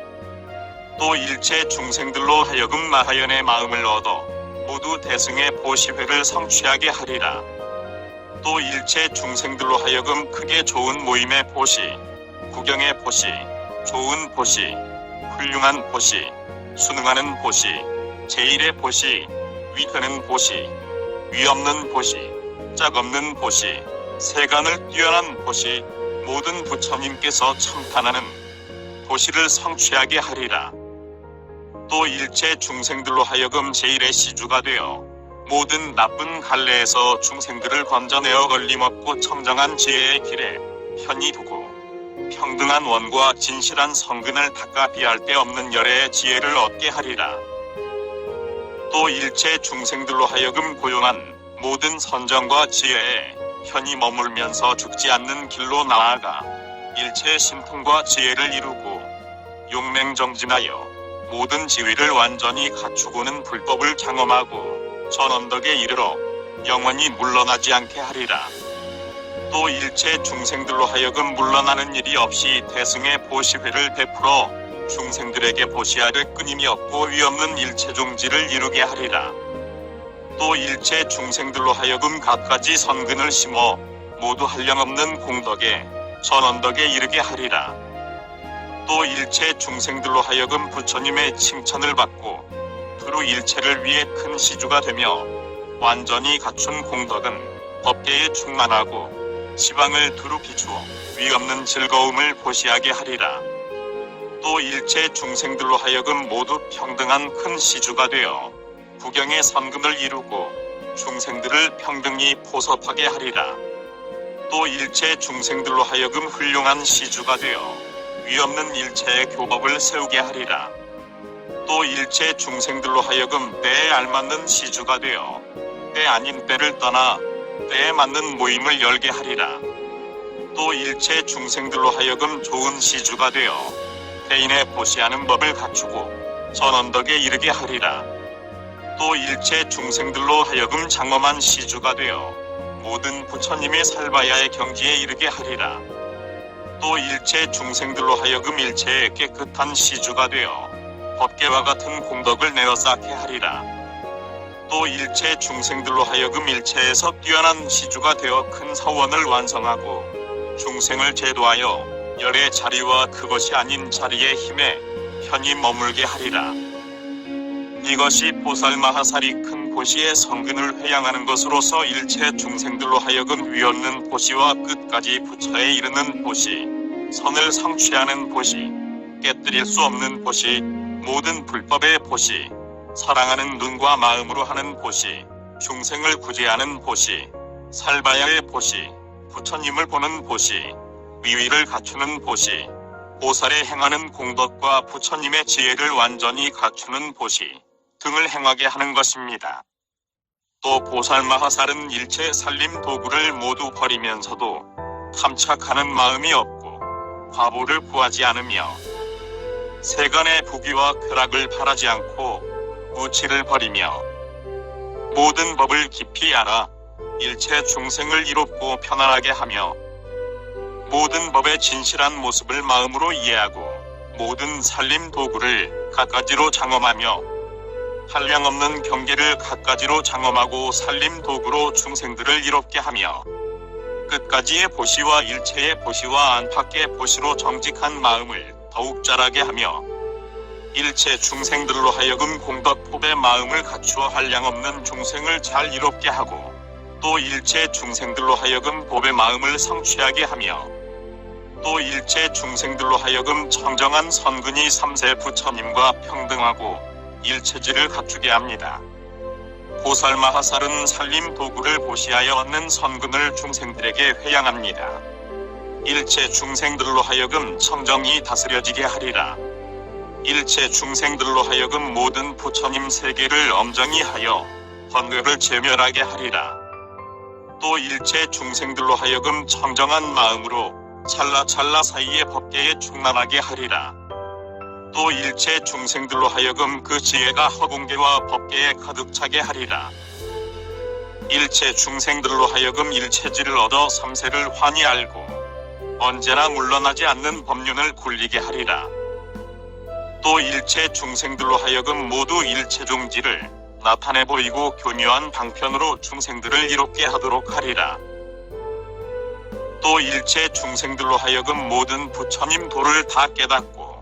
또 일체 중생들로 하여금 마하연의 마음을 얻어 모두 대승의 보시회를 성취하게 하리라. 또 일체 중생들로 하여금 크게 좋은 모임의 보시, 구경의 보시, 좋은 보시, 훌륭한 보시, 순응하는 보시, 제일의 보시, 위하는 보시, 위없는 보시, 짝없는 보시, 세간을 뛰어난 보시, 모든 부처님께서 청탄하는 보시를 성취하게 하리라. 또 일체 중생들로 하여금 제일의 시주가 되어 모든 나쁜 갈래에서 중생들을 건져내어 걸림없고 청정한 지혜의 길에 편히 두고 평등한 원과 진실한 성근을 닦아 비할 데 없는 열애의 지혜를 얻게 하리라. 또 일체 중생들로 하여금 고용한 모든 선정과 지혜에 편히 머물면서 죽지 않는 길로 나아가 일체의 신통과 지혜를 이루고 용맹정진하여 모든 지위를 완전히 갖추고는 불법을 장엄하고 전언덕에 이르러 영원히 물러나지 않게 하리라. 또 일체 중생들로 하여금 물러나는 일이 없이 대승의 보시회를 베풀어 중생들에게 보시하되 끊임이 없고 위없는 일체종지를 이루게 하리라. 또 일체 중생들로 하여금 갖가지 선근을 심어 모두 한량없는 공덕에 전언덕에 이르게 하리라. 또 일체 중생들로 하여금 부처님의 칭찬을 받고 두루 일체를 위해 큰 시주가 되며 완전히 갖춘 공덕은 법계에 충만하고 시방을 두루 비추어 위없는 즐거움을 보시하게 하리라. 또 일체 중생들로 하여금 모두 평등한 큰 시주가 되어 구경의 선금을 이루고 중생들을 평등히 포섭하게 하리라. 또 일체 중생들로 하여금 훌륭한 시주가 되어 위없는 일체의 교법을 세우게 하리라. 또 일체 중생들로 하여금 때에 알맞는 시주가 되어 때 아닌 때를 떠나 때에 맞는 모임을 열게 하리라. 또 일체 중생들로 하여금 좋은 시주가 되어 대인의 보시하는 법을 갖추고 전언덕에 이르게 하리라. 또 일체 중생들로 하여금 장엄한 시주가 되어 모든 부처님의 살바야의 경지에 이르게 하리라. 또 일체 중생들로 하여금 일체의 깨끗한 시주가 되어 법계와 같은 공덕을 내어 쌓게 하리라. 또 일체 중생들로 하여금 일체에서 뛰어난 시주가 되어 큰 사원을 완성하고 중생을 제도하여 열의 자리와 그것이 아닌 자리의 힘에 편히 머물게 하리라. 이것이 보살마하살이 큰 보시의 성근을 회양하는 것으로서 일체 중생들로 하여금 위없는 보시와 끝까지 부처에 이르는 보시, 선을 성취하는 보시, 깨뜨릴 수 없는 보시, 모든 불법의 보시, 사랑하는 눈과 마음으로 하는 보시, 중생을 구제하는 보시, 살바야의 보시, 부처님을 보는 보시, 위위를 갖추는 보시, 보살에 행하는 공덕과 부처님의 지혜를 완전히 갖추는 보시 등을 행하게 하는 것입니다. 또 보살마하살은 일체 살림 도구를 모두 버리면서도 탐착하는 마음이 없고 과보를 구하지 않으며 세간의 부귀와 쾌락을 바라지 않고 무치를 버리며 모든 법을 깊이 알아 일체 중생을 이롭고 편안하게 하며 모든 법의 진실한 모습을 마음으로 이해하고 모든 살림 도구를 갖가지로 장엄하며 한량없는 경계를 갖가지로 장엄하고 살림 도구로 중생들을 이롭게 하며 끝까지의 보시와 일체의 보시와 안팎의 보시로 정직한 마음을 더욱 자라게 하며 일체 중생들로 하여금 공덕법의 마음을 갖추어 한량없는 중생을 잘 이롭게 하고 또 일체 중생들로 하여금 법의 마음을 성취하게 하며 또 일체 중생들로 하여금 청정한 선근이 삼세 부처님과 평등하고 일체지를 갖추게 합니다. 보살마하살은 살림 도구를 보시하여 얻는 선근을 중생들에게 회양합니다. 일체 중생들로 하여금 청정이 다스려지게 하리라. 일체 중생들로 하여금 모든 부처님 세계를 엄정히 하여 번뇌를 제멸하게 하리라. 또 일체 중생들로 하여금 청정한 마음으로 찰나찰나 사이의 법계에 충만하게 하리라. 또 일체 중생들로 하여금 그 지혜가 허공계와 법계에 가득 차게 하리라. 일체 중생들로 하여금 일체지를 얻어 삼세를 환히 알고 언제나 물러나지 않는 법륜을 굴리게 하리라. 또 일체 중생들로 하여금 모두 일체종지를 나타내 보이고 교묘한 방편으로 중생들을 이롭게 하도록 하리라. 또 일체 중생들로 하여금 모든 부처님 도를 다 깨닫고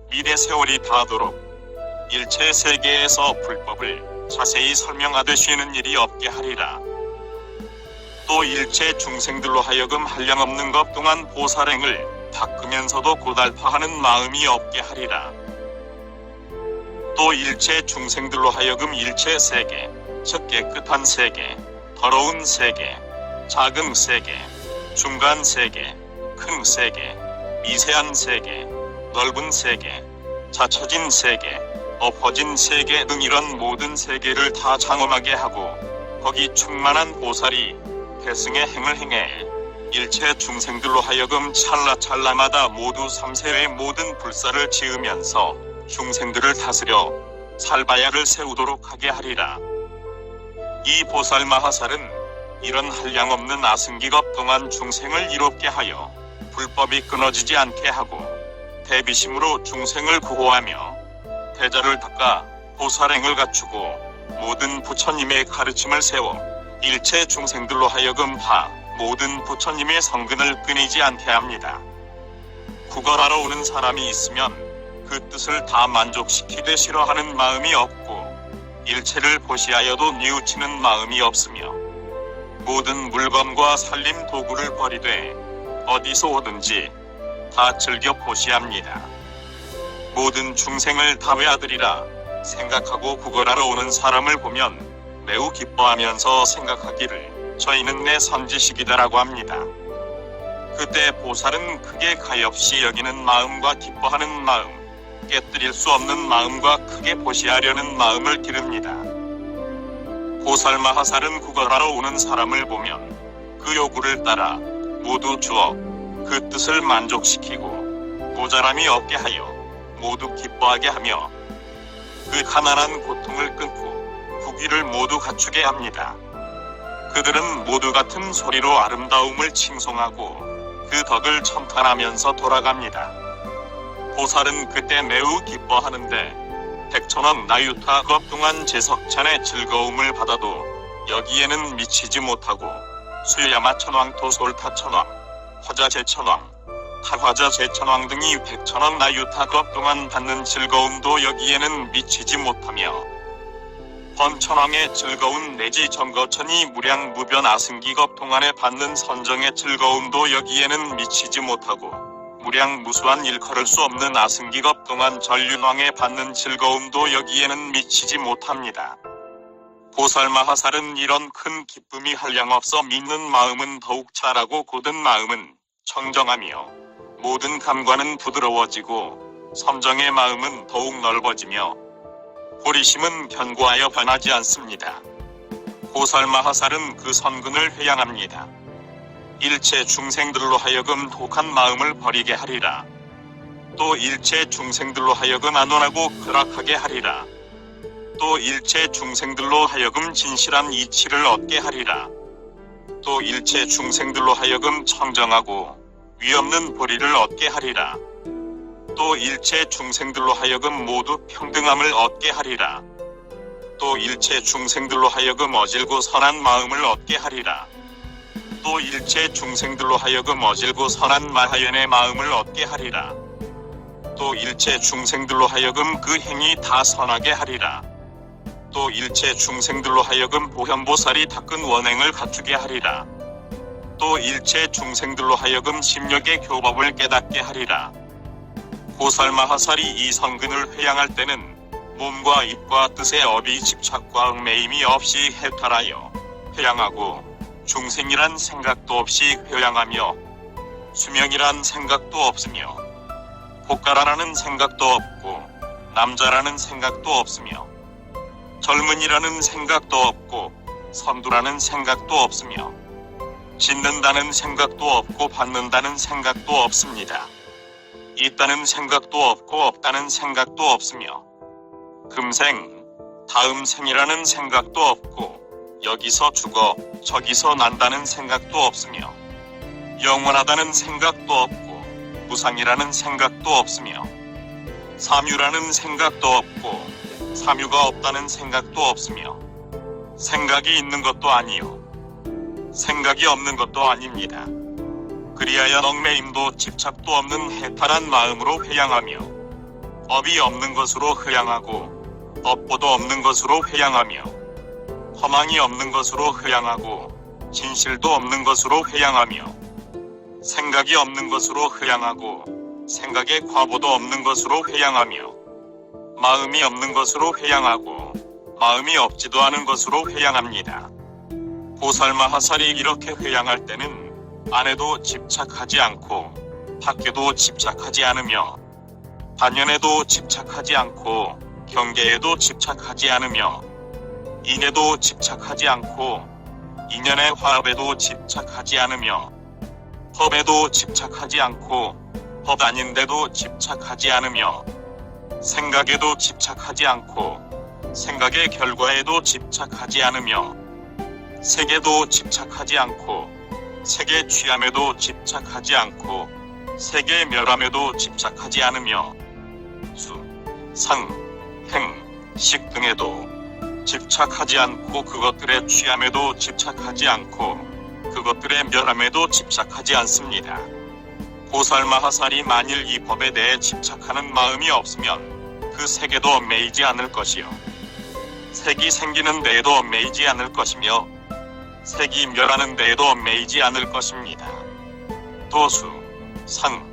미래 세월이 다하도록 일체 세계에서 불법을 자세히 설명하듯 쉬는 일이 없게 하리라. 또 일체 중생들로 하여금 한량없는 것 동안 보살행을 닦으면서도 고달파하는 마음이 없게 하리라. 또 일체 중생들로 하여금 일체 세계, 즉 깨끗한 세계, 더러운 세계, 작은 세계, 중간 세계, 큰 세계, 미세한 세계, 넓은 세계, 자처진 세계, 엎어진 세계 등 이런 모든 세계를 다 장엄하게 하고 거기 충만한 보살이 대승의 행을 행해 일체 중생들로 하여금 찰나찰나마다 모두 3세의 모든 불사를 지으면서 중생들을 다스려 살바야를 세우도록 하게 하리라. 이 보살마하살은 이런 한량없는 아승기겁 동안 중생을 이롭게 하여 불법이 끊어지지 않게 하고 대비심으로 중생을 구호하며 대자를 닦아 보살행을 갖추고 모든 부처님의 가르침을 세워 일체 중생들로 하여금 모든 부처님의 성근을 끊이지 않게 합니다. 구걸하러 오는 사람이 있으면 그 뜻을 다 만족시키되 싫어하는 마음이 없고 일체를 보시하여도 뉘우치는 마음이 없으며 모든 물건과 살림 도구를 버리되 어디서 오든지 다 즐겨 보시합니다. 모든 중생을 다 외아들이라 생각하고 구걸하러 오는 사람을 보면 매우 기뻐하면서 생각하기를 저희는 내 선지식이다라고 합니다. 그때 보살은 크게 가엾이 여기는 마음과 기뻐하는 마음, 깨뜨릴 수 없는 마음과 크게 보시하려는 마음을 기릅니다. 보살마하살은 구걸하러 오는 사람을 보면 그 요구를 따라 모두 주어 그 뜻을 만족시키고 모자람이 없게 하여 모두 기뻐하게 하며 그 가난한 고통을 끊고 부귀를 모두 갖추게 합니다. 그들은 모두 같은 소리로 아름다움을 칭송하고 그 덕을 첨탄하면서 돌아갑니다. 보살은 그때 매우 기뻐하는데 백천원 나유타겁 동안 제석찬의 즐거움을 받아도 여기에는 미치지 못하고 수야마 천왕, 도솔타 천왕, 화자 제천왕, 타화자 제천왕 등이 백천원 나유타겁 동안 받는 즐거움도 여기에는 미치지 못하며 번천왕의 즐거운 내지 정거천이 무량 무변 아승기겁 동안에 받는 선정의 즐거움도 여기에는 미치지 못하고 무량 무수한 일컬을 수 없는 아승기겁 동안 전륜왕에 받는 즐거움도 여기에는 미치지 못합니다. 보살마하살은 이런 큰 기쁨이 한량없어 믿는 마음은 더욱 잘하고 곧은 마음은 청정하며 모든 감관은 부드러워지고 섬정의 마음은 더욱 넓어지며 호리심은 견고하여 변하지 않습니다. 보살마하살은 그 선근을 회양합니다. 일체 중생들로 하여금 독한 마음을 버리게 하리라. 또 일체 중생들로 하여금 안온하고 쾌락하게 하리라. 또 일체 중생들로 하여금 진실한 이치를 얻게 하리라. 또 일체 중생들로 하여금 청정하고 위없는 보리를 얻게 하리라. 또 일체 중생들로 하여금 모두 평등함을 얻게 하리라. 또 일체 중생들로 하여금 어질고 선한 마음을 얻게 하리라. 또 일체 중생들로 하여금 어질고 선한 마하연의 마음을 얻게 하리라. 또 일체 중생들로 하여금 그 행위 다 선하게 하리라. 또 일체 중생들로 하여금 보현보살이 닦은 원행을 갖추게 하리라. 또 일체 중생들로 하여금 심력의 교법을 깨닫게 하리라. 보살마하살이 이 성근을 회양할 때는 몸과 입과 뜻의 업이 집착과 얽매임이 없이 해탈하여 회양하고 중생이란 생각도 없이 회양하며 수명이란 생각도 없으며 복가라는 생각도 없고 남자라는 생각도 없으며 젊은이라는 생각도 없고 선두라는 생각도 없으며 짓는다는 생각도 없고 받는다는 생각도 없습니다. 있다는 생각도 없고 없다는 생각도 없으며 금생, 다음 생이라는 생각도 없고 여기서 죽어 저기서 난다는 생각도 없으며 영원하다는 생각도 없고 무상이라는 생각도 없으며 삼유라는 생각도 없고 삼유가 없다는 생각도 없으며 생각이 있는 것도 아니요 생각이 없는 것도 아닙니다. 그리하여 얽매임도 집착도 없는 해탈한 마음으로 회양하며 업이 없는 것으로 회양하고 업보도 없는 것으로 회양하며 허망이 없는 것으로 회양하고 진실도 없는 것으로 회양하며 생각이 없는 것으로 회양하고 생각의 과보도 없는 것으로 회양하며 마음이 없는 것으로 회양하고 마음이 없지도 않은 것으로 회양합니다. 보살마하살이 이렇게 회양할 때는 안에도 집착하지 않고 밖에도 집착하지 않으며 반연에도 집착하지 않고 경계에도 집착하지 않으며 인에도 집착하지 않고 인연의 화합에도 집착하지 않으며 법에도 집착하지 않고 법 아닌데도 집착하지 않으며 생각에도 집착하지 않고 생각의 결과에도 집착하지 않으며 색에도 집착하지 않고 색의 취함에도 집착하지 않고 색의 멸함에도 집착하지 않으며 수, 상, 행, 식 등에도 집착하지 않고 그것들의 취함에도 집착하지 않고 그것들의 멸함에도 집착하지 않습니다. 보살마하살이 만일 이 법에 대해 집착하는 마음이 없으면 그 색에도 매이지 않을 것이요 색이 생기는 데에도 매이지 않을 것이며 색이 멸하는 데에도 매이지 않을 것입니다. 도수, 상,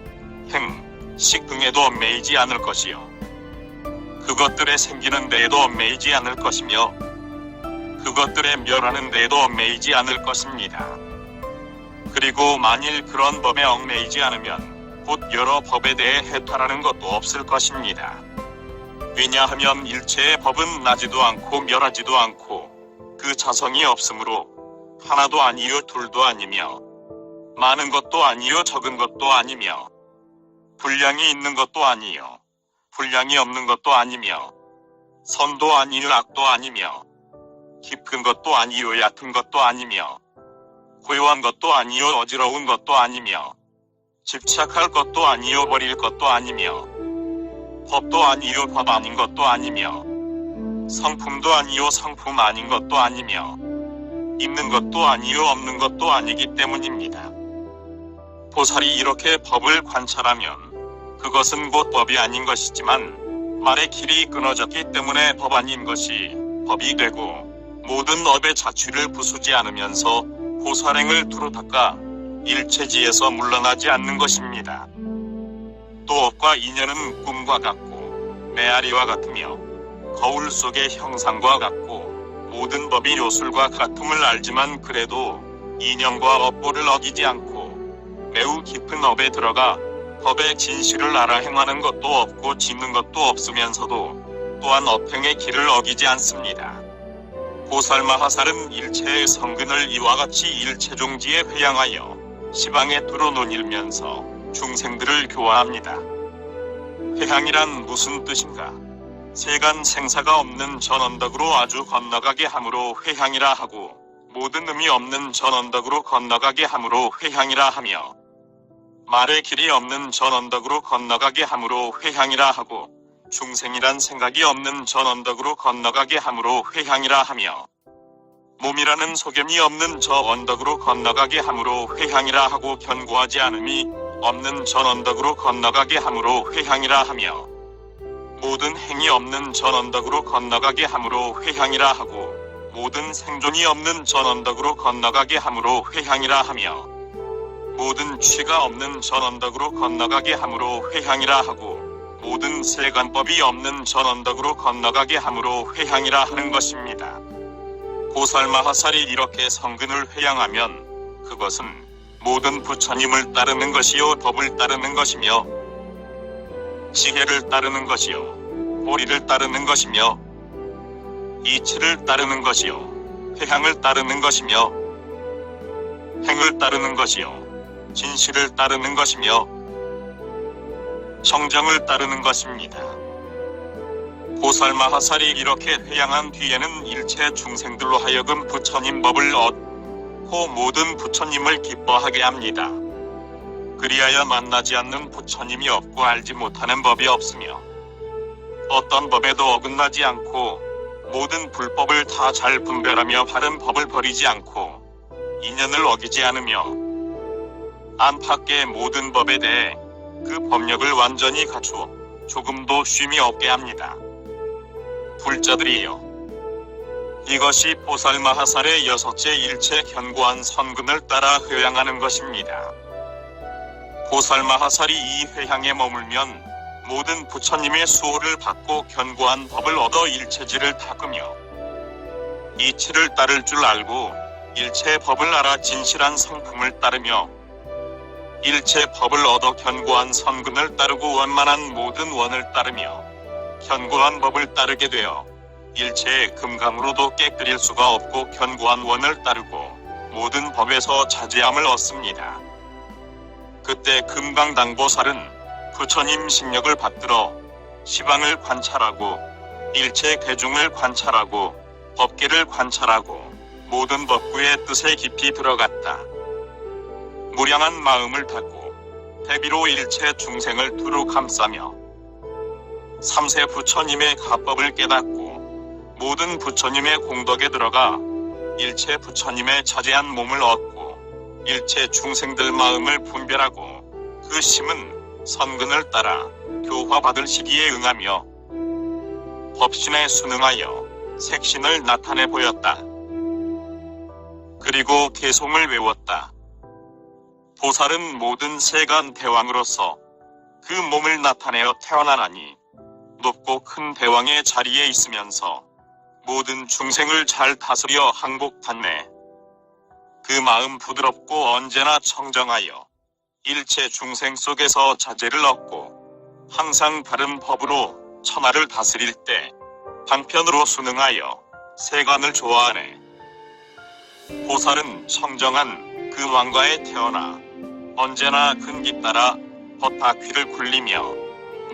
행, 식 등에도 매이지 않을 것이요 그것들의 생기는 데에도 매이지 않을 것이며 그것들의 멸하는 데에도 매이지 않을 것입니다. 그리고 만일 그런 법에 얽매이지 않으면 곧 여러 법에 대해 해탈하는 것도 없을 것입니다. 왜냐하면 일체의 법은 나지도 않고 멸하지도 않고 그 자성이 없으므로 하나도 아니요 둘도 아니며 많은 것도 아니요 적은 것도 아니며 분량이 있는 것도 아니요 분량이 없는 것도 아니며 선도 아니요 악도 아니며 깊은 것도 아니요 얕은 것도 아니며 고요한 것도 아니요 어지러운 것도 아니며 집착할 것도 아니요 버릴 것도 아니며 법도 아니요 법 아닌 것도 아니며 성품도 아니요 성품 아닌 것도 아니며 있는 것도 아니요 없는 것도 아니기 때문입니다. 보살이 이렇게 법을 관찰하면 그것은 곧 법이 아닌 것이지만 말의 길이 끊어졌기 때문에 법 아닌 것이 법이 되고 모든 업의 자취를 부수지 않으면서 보살행을 두루 닦아 일체지에서 물러나지 않는 것입니다. 또 업과 인연은 꿈과 같고 메아리와 같으며 거울 속의 형상과 같고 모든 법이 요술과 같음을 알지만 그래도 인연과 업보를 어기지 않고 매우 깊은 업에 들어가 법의 진실을 알아 행하는 것도 없고 짓는 것도 없으면서도 또한 업행의 길을 어기지 않습니다. 보살마하살은 일체의 성근을 이와 같이 일체종지에 회양하여 시방에 두루 논일면서 중생들을 교화합니다. 회양이란 무슨 뜻인가? 세간 생사가 없는 전언덕으로 아주 건너가게 함으로 회향이라 하고 모든 의미 없는 전언덕으로 건너가게 함으로 회향이라 하며 말의 길이 없는 전언덕으로 건너가게 함으로 회향이라 하고 중생이란 생각이 없는 전언덕으로 건너가게 함으로 회향이라 하며 몸이라는 소견이 없는 저 언덕으로 건너가게 함으로 회향이라 하고 견고하지 않음이 없는 전언덕으로 건너가게 함으로 회향이라 하며 모든 행이 없는 전언덕으로 건너가게 함으로 회향이라 하고 모든 생존이 없는 전언덕으로 건너가게 함으로 회향이라 하며 모든 취가 없는 전언덕으로 건너가게 함으로 회향이라 하고 모든 세간법이 없는 전언덕으로 건너가게 함으로 회향이라 하는 것입니다. 보살마하살이 이렇게 성근을 회양하면 그것은 모든 부처님을 따르는 것이요 법을 따르는 것이며 지혜를 따르는 것이요 보리를 따르는 것이며 이치를 따르는 것이요 회향을 따르는 것이며 행을 따르는 것이요 진실을 따르는 것이며 정정을 따르는 것입니다. 보살마하살이 이렇게 회양한 뒤에는 일체 중생들로 하여금 부처님 법을 얻고 모든 부처님을 기뻐하게 합니다. 그리하여 만나지 않는 부처님이 없고 알지 못하는 법이 없으며 어떤 법에도 어긋나지 않고 모든 불법을 다 잘 분별하며 바른 법을 버리지 않고 인연을 어기지 않으며 안팎의 모든 법에 대해 그 법력을 완전히 갖추어 조금도 쉼이 없게 합니다. 불자들이여, 이것이 보살마하살의 여섯째 일체 견고한 선근을 따라 회양하는 것입니다. 보살마하살이 이 회향에 머물면 모든 부처님의 수호를 받고 견고한 법을 얻어 일체지를 닦으며 이치를 따를 줄 알고 일체 법을 알아 진실한 성품을 따르며 일체 법을 얻어 견고한 선근을 따르고 원만한 모든 원을 따르며 견고한 법을 따르게 되어 일체의 금강으로도 깨뜨릴 수가 없고 견고한 원을 따르고 모든 법에서 자제함을 얻습니다. 그때 금강당보살은 부처님 식력을 받들어 시방을 관찰하고 일체 대중을 관찰하고 법계를 관찰하고 모든 법구의 뜻에 깊이 들어갔다. 무량한 마음을 닫고 대비로 일체 중생을 두루 감싸며 삼세 부처님의 가법을 깨닫고 모든 부처님의 공덕에 들어가 일체 부처님의 자제한 몸을 얻고 일체 중생들 마음을 분별하고 그 심은 선근을 따라 교화받을 시기에 응하며 법신에 순응하여 색신을 나타내 보였다. 그리고 개송을 외웠다. 보살은 모든 세간 대왕으로서 그 몸을 나타내어 태어나나니 높고 큰 대왕의 자리에 있으면서 모든 중생을 잘 다스려 항복받네. 그 마음 부드럽고 언제나 청정하여 일체 중생 속에서 자제를 얻고 항상 바른 법으로 천하를 다스릴 때 방편으로 순응하여 세간을 좋아하네. 보살은 청정한 그 왕가에 태어나 언제나 근기 따라 법바퀴를 굴리며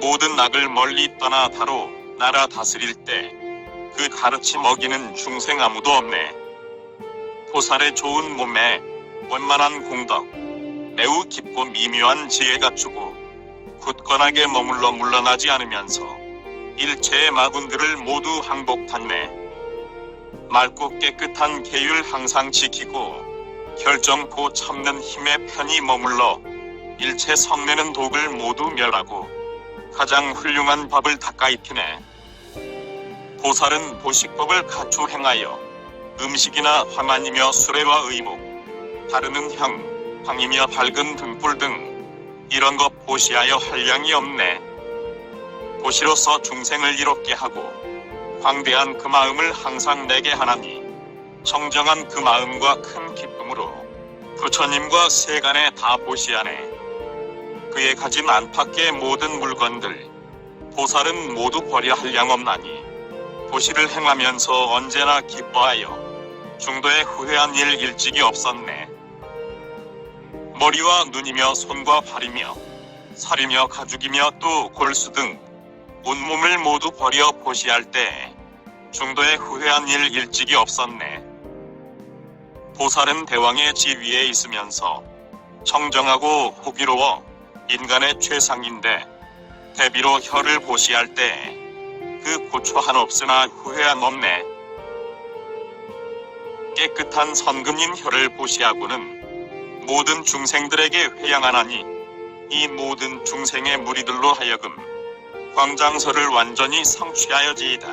모든 악을 멀리 떠나 바로 나라 다스릴 때 그 가르침 어기는 중생 아무도 없네. 보살의 좋은 몸에 원만한 공덕, 매우 깊고 미묘한 지혜 갖추고 굳건하게 머물러 물러나지 않으면서 일체의 마군들을 모두 항복받네. 맑고 깨끗한 계율 항상 지키고 결정코 참는 힘에 편히 머물러 일체 성내는 독을 모두 멸하고 가장 훌륭한 법을 닦아 입히네. 보살은 보식법을 갖추 행하여 음식이나 화만이며 수레와 의복, 바르는 향, 방이며 밝은 등불 등 이런 것 보시하여 한량이 없네. 보시로서 중생을 이롭게 하고 광대한 그 마음을 항상 내게 하나니 청정한 그 마음과 큰 기쁨으로 부처님과 세간에 다 보시하네. 그의 가진 안팎의 모든 물건들 보살은 모두 버려 한량없나니 보시를 행하면서 언제나 기뻐하여 중도에 후회한 일 일찍이 없었네. 머리와 눈이며 손과 발이며 살이며 가죽이며 또 골수 등 온몸을 모두 버려 보시할 때 중도에 후회한 일 일찍이 없었네. 보살은 대왕의 지위에 있으면서 청정하고 호기로워 인간의 최상인데 대비로 혀를 보시할 때 그 고초 한 없으나 후회한 없네. 깨끗한 선금인 혀를 보시하고는 모든 중생들에게 회양하나니 이 모든 중생의 무리들로 하여금 광장설을 완전히 성취하여지이다.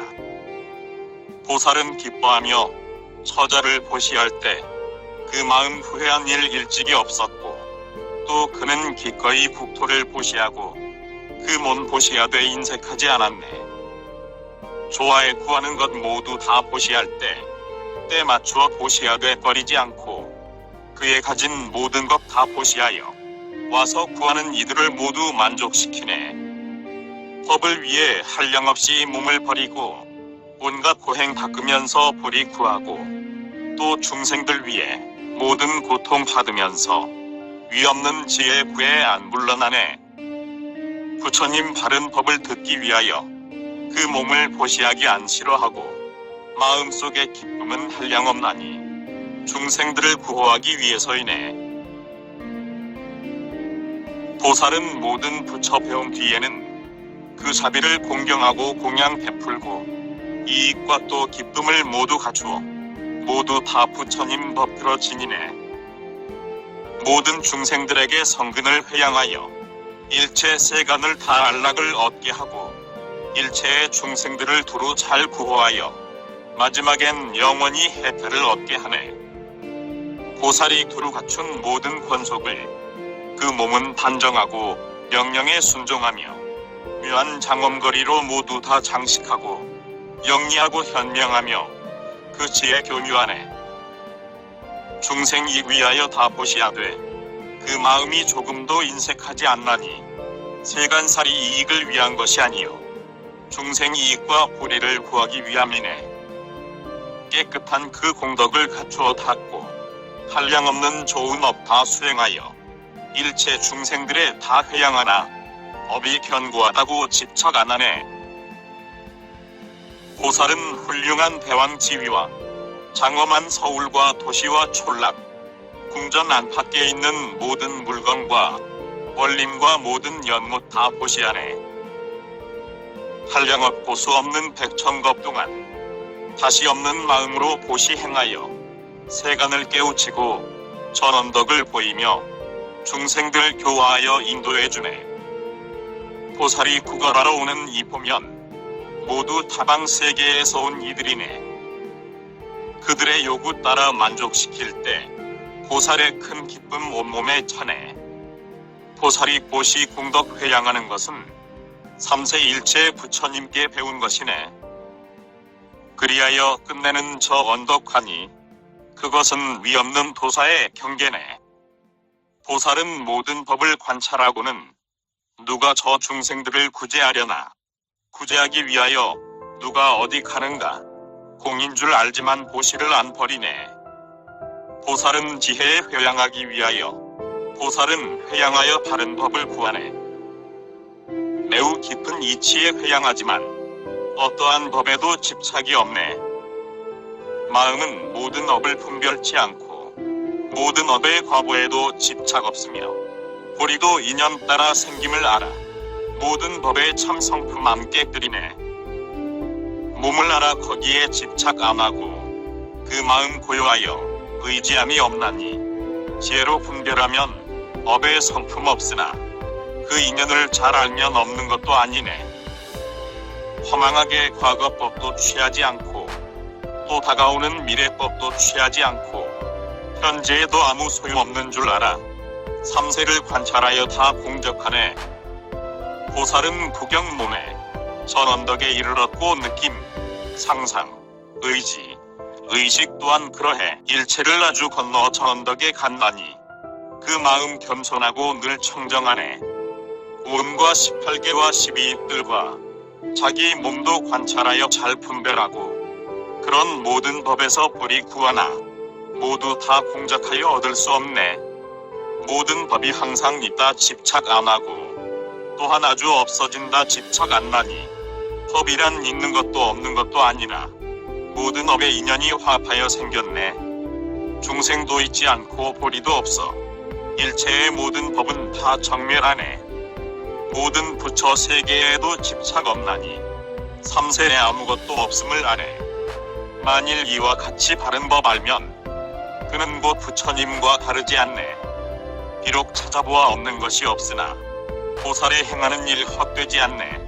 보살은 기뻐하며 처자를 보시할 때 그 마음 후회한 일 일찍이 없었고 또 그는 기꺼이 국토를 보시하고 그 몸 보시하되 인색하지 않았네. 조화에 구하는 것 모두 다 보시할 때 맞추어 보시하되 버리지 않고 그의 가진 모든 것 다 보시하여 와서 구하는 이들을 모두 만족시키네. 법을 위해 한량없이 몸을 버리고 온갖 고행 닦으면서 보리 구하고 또 중생들 위해 모든 고통 받으면서 위없는 지혜 구에 안 물러나네. 부처님 바른 법을 듣기 위하여 그 몸을 보시하기 안 싫어하고 마음속의 기쁨은 한량없나니 중생들을 구호하기 위해서이네. 보살은 모든 부처 배움 뒤에는 그 자비를 공경하고 공양 베풀고 이익과 또 기쁨을 모두 갖추어 모두 다 부처님 법으로 지니네. 모든 중생들에게 성근을 회양하여 일체 세간을 다 안락을 얻게 하고 일체의 중생들을 두루 잘 구호하여 마지막엔 영원히 해탈을 얻게 하네. 보살이 두루 갖춘 모든 권속을 그 몸은 단정하고 명령에 순종하며 묘한 장엄거리로 모두 다 장식하고 영리하고 현명하며 그 지혜 교묘하네. 중생이 위하여 다 보시하되 그 마음이 조금도 인색하지 않나니 세간살이 이익을 위한 것이 아니요 중생 이익과 보리를 구하기 위함이네. 깨끗한 그 공덕을 갖추어 닦고 한량없는 좋은 업 다 수행하여 일체 중생들의 다 회양하나 법이 견고하다고 집착 안 하네. 보살은 훌륭한 대왕 지위와 장엄한 서울과 도시와 촌락, 궁전 안팎에 있는 모든 물건과 원림과 모든 연못 다 보시하네. 한량없고 수 없는 백천겁 동안 다시 없는 마음으로 보시 행하여 세간을 깨우치고 전언덕을 보이며 중생들 교화하여 인도해주네. 보살이 구걸하러 오는 이 보면 모두 타방 세계에서 온 이들이네. 그들의 요구 따라 만족시킬 때 보살의 큰 기쁨 온몸에 차네. 보살이 보시 공덕 회양하는 것은 삼세 일체 부처님께 배운 것이네. 그리하여 끝내는 저 언덕하니 그것은 위없는 도사의 경계네. 보살은 모든 법을 관찰하고는 누가 저 중생들을 구제하려나, 구제하기 위하여 누가 어디 가는가, 공인 줄 알지만 보시를 안 버리네. 보살은 지혜에 회양하기 위하여, 보살은 회양하여 바른 법을 구하네. 매우 깊은 이치에 회양하지만 어떠한 법에도 집착이 없네. 마음은 모든 업을 분별치 않고 모든 업의 과보에도 집착 없으며 보리도 인연 따라 생김을 알아 모든 법의 참 성품 암깨뜨리네. 몸을 알아 거기에 집착 안 하고 그 마음 고요하여 의지함이 없나니 지혜로 분별하면 업의 성품 없으나 그 인연을 잘 알면 없는 것도 아니네. 허망하게 과거법도 취하지 않고 또 다가오는 미래법도 취하지 않고 현재에도 아무 소용없는 줄 알아 삼세를 관찰하여 다 공적하네. 보살은 구경문에 전언덕에 이르렀고 느낌, 상상, 의지, 의식 또한 그러해 일체를 아주 건너 전언덕에 간다니 그 마음 겸손하고 늘 청정하네. 우음과 18개와 12입들과 자기 몸도 관찰하여 잘 분별하고 그런 모든 법에서 보리 구하나 모두 다 공작하여 얻을 수 없네. 모든 법이 항상 있다 집착 안 하고 또한 아주 없어진다 집착 안 나니 법이란 있는 것도 없는 것도 아니라 모든 업의 인연이 화합하여 생겼네. 중생도 있지 않고 보리도 없어 일체의 모든 법은 다 정멸하네. 모든 부처 세계에도 집착 없나니 삼세에 아무것도 없음을 아네. 만일 이와 같이 바른 법 알면 그는 곧 부처님과 다르지 않네. 비록 찾아보아 없는 것이 없으나 보살에 행하는 일 헛되지 않네.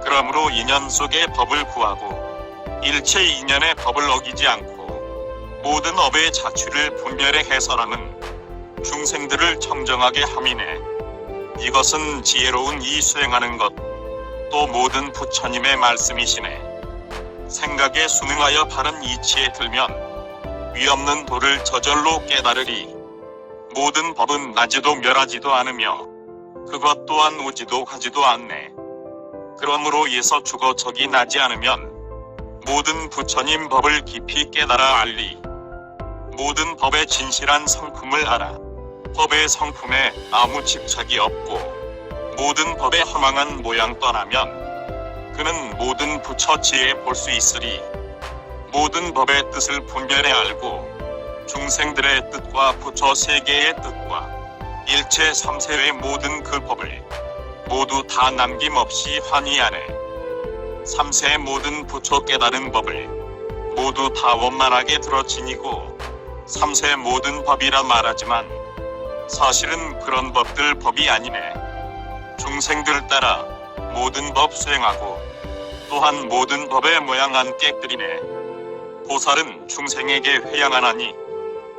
그러므로 인연 속의 법을 구하고 일체 인연의 법을 어기지 않고 모든 업의 자취를 분별해 해설하는 중생들을 청정하게 함이네. 이것은 지혜로운 이 수행하는 것, 또 모든 부처님의 말씀이시네. 생각에 순응하여 바른 이치에 들면 위없는 도를 저절로 깨달으리. 모든 법은 나지도 멸하지도 않으며 그것 또한 오지도 가지도 않네. 그러므로 예서 죽어 적이 나지 않으면 모든 부처님 법을 깊이 깨달아 알리. 모든 법의 진실한 성품을 알아 법의 성품에 아무 집착이 없고 모든 법의 허망한 모양 떠나면 그는 모든 부처 지혜에 볼 수 있으리. 모든 법의 뜻을 분별해 알고 중생들의 뜻과 부처 세계의 뜻과 일체 삼세의 모든 그 법을 모두 다 남김없이 환희하네. 삼세의 모든 부처 깨달은 법을 모두 다 원만하게 들어 지니고 삼세의 모든 법이라 말하지만 사실은 그런 법들 법이 아니네. 중생들 따라 모든 법 수행하고 또한 모든 법의 모양 안 깨뜨리네. 보살은 중생에게 회양하나니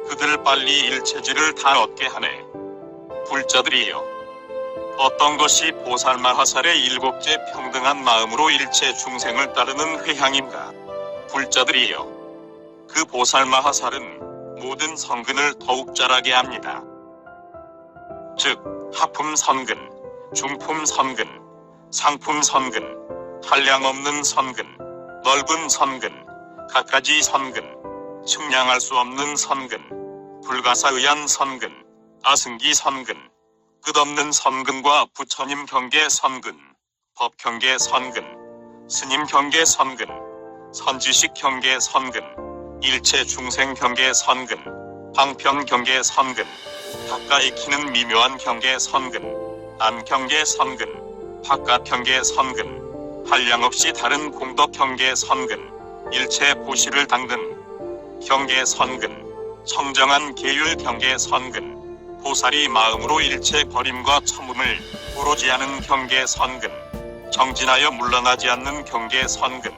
그들 빨리 일체지를 다 얻게 하네. 불자들이여, 어떤 것이 보살마하살의 일곱째 평등한 마음으로 일체 중생을 따르는 회향인가? 불자들이여, 그 보살마하살은 모든 성근을 더욱 자라게 합니다. 즉 하품 선근, 중품 선근, 상품 선근, 한량없는 선근, 넓은 선근, 갖가지 선근, 측량할 수 없는 선근, 불가사의한 선근, 아승기 선근, 끝없는 선근과 부처님 경계 선근, 법 경계 선근, 스님 경계 선근, 선지식 경계 선근, 일체 중생 경계 선근, 방편 경계 선근, 닦아 익히는 미묘한 경계 선근, 안 경계 선근, 바깥 경계 선근, 한량없이 다른 공덕 경계 선근, 일체 보시를 닦는 경계 선근, 청정한 계율 경계 선근, 보살이 마음으로 일체 버림과 처음을 오로지 하는 경계 선근, 정진하여 물러나지 않는 경계 선근,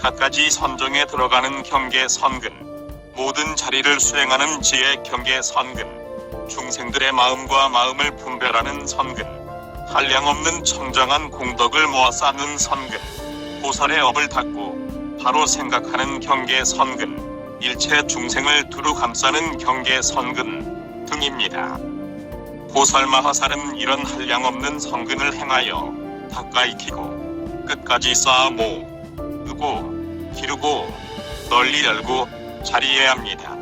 갖가지 선정에 들어가는 경계 선근, 모든 자리를 수행하는 지혜 경계 선근, 중생들의 마음과 마음을 분별하는 선근, 한량없는 청정한 공덕을 모아 쌓는 선근, 보살의 업을 닦고 바로 생각하는 경계 선근, 일체 중생을 두루 감싸는 경계 선근 등입니다. 보살마하살은 이런 한량없는 선근을 행하여 닦아 익히고 끝까지 쌓아 모으고 기르고 널리 열고 자리해야 합니다.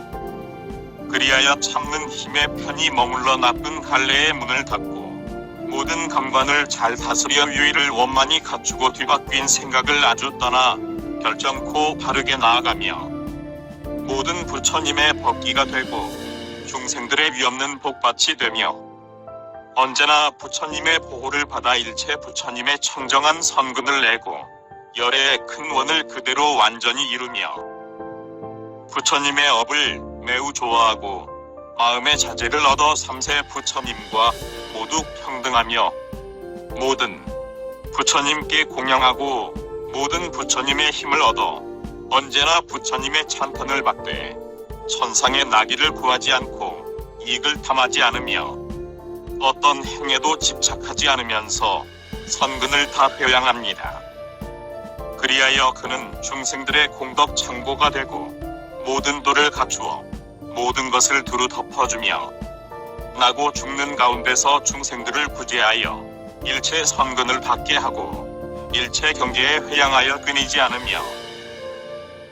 그리하여 참는 힘에 편히 머물러 나쁜 갈래의 문을 닫고 모든 감관을 잘 다스려 유의를 원만히 갖추고 뒤바뀐 생각을 아주 떠나 결정코 바르게 나아가며 모든 부처님의 법기가 되고 중생들의 위없는 복밭이 되며 언제나 부처님의 보호를 받아 일체 부처님의 청정한 선근을 내고 열애의 큰 원을 그대로 완전히 이루며 부처님의 업을 매우 좋아하고 마음의 자제를 얻어 삼세 부처님과 모두 평등하며 모든 부처님께 공양하고 모든 부처님의 힘을 얻어 언제나 부처님의 찬탄을 받되 천상의 나기를 구하지 않고 이익을 탐하지 않으며 어떤 행에도 집착하지 않으면서 선근을 다 표양합니다. 그리하여 그는 중생들의 공덕 창고가 되고 모든 도를 갖추어 모든 것을 두루 덮어주며 나고 죽는 가운데서 중생들을 구제하여 일체 선근을 받게 하고 일체 경계에 회양하여 끊이지 않으며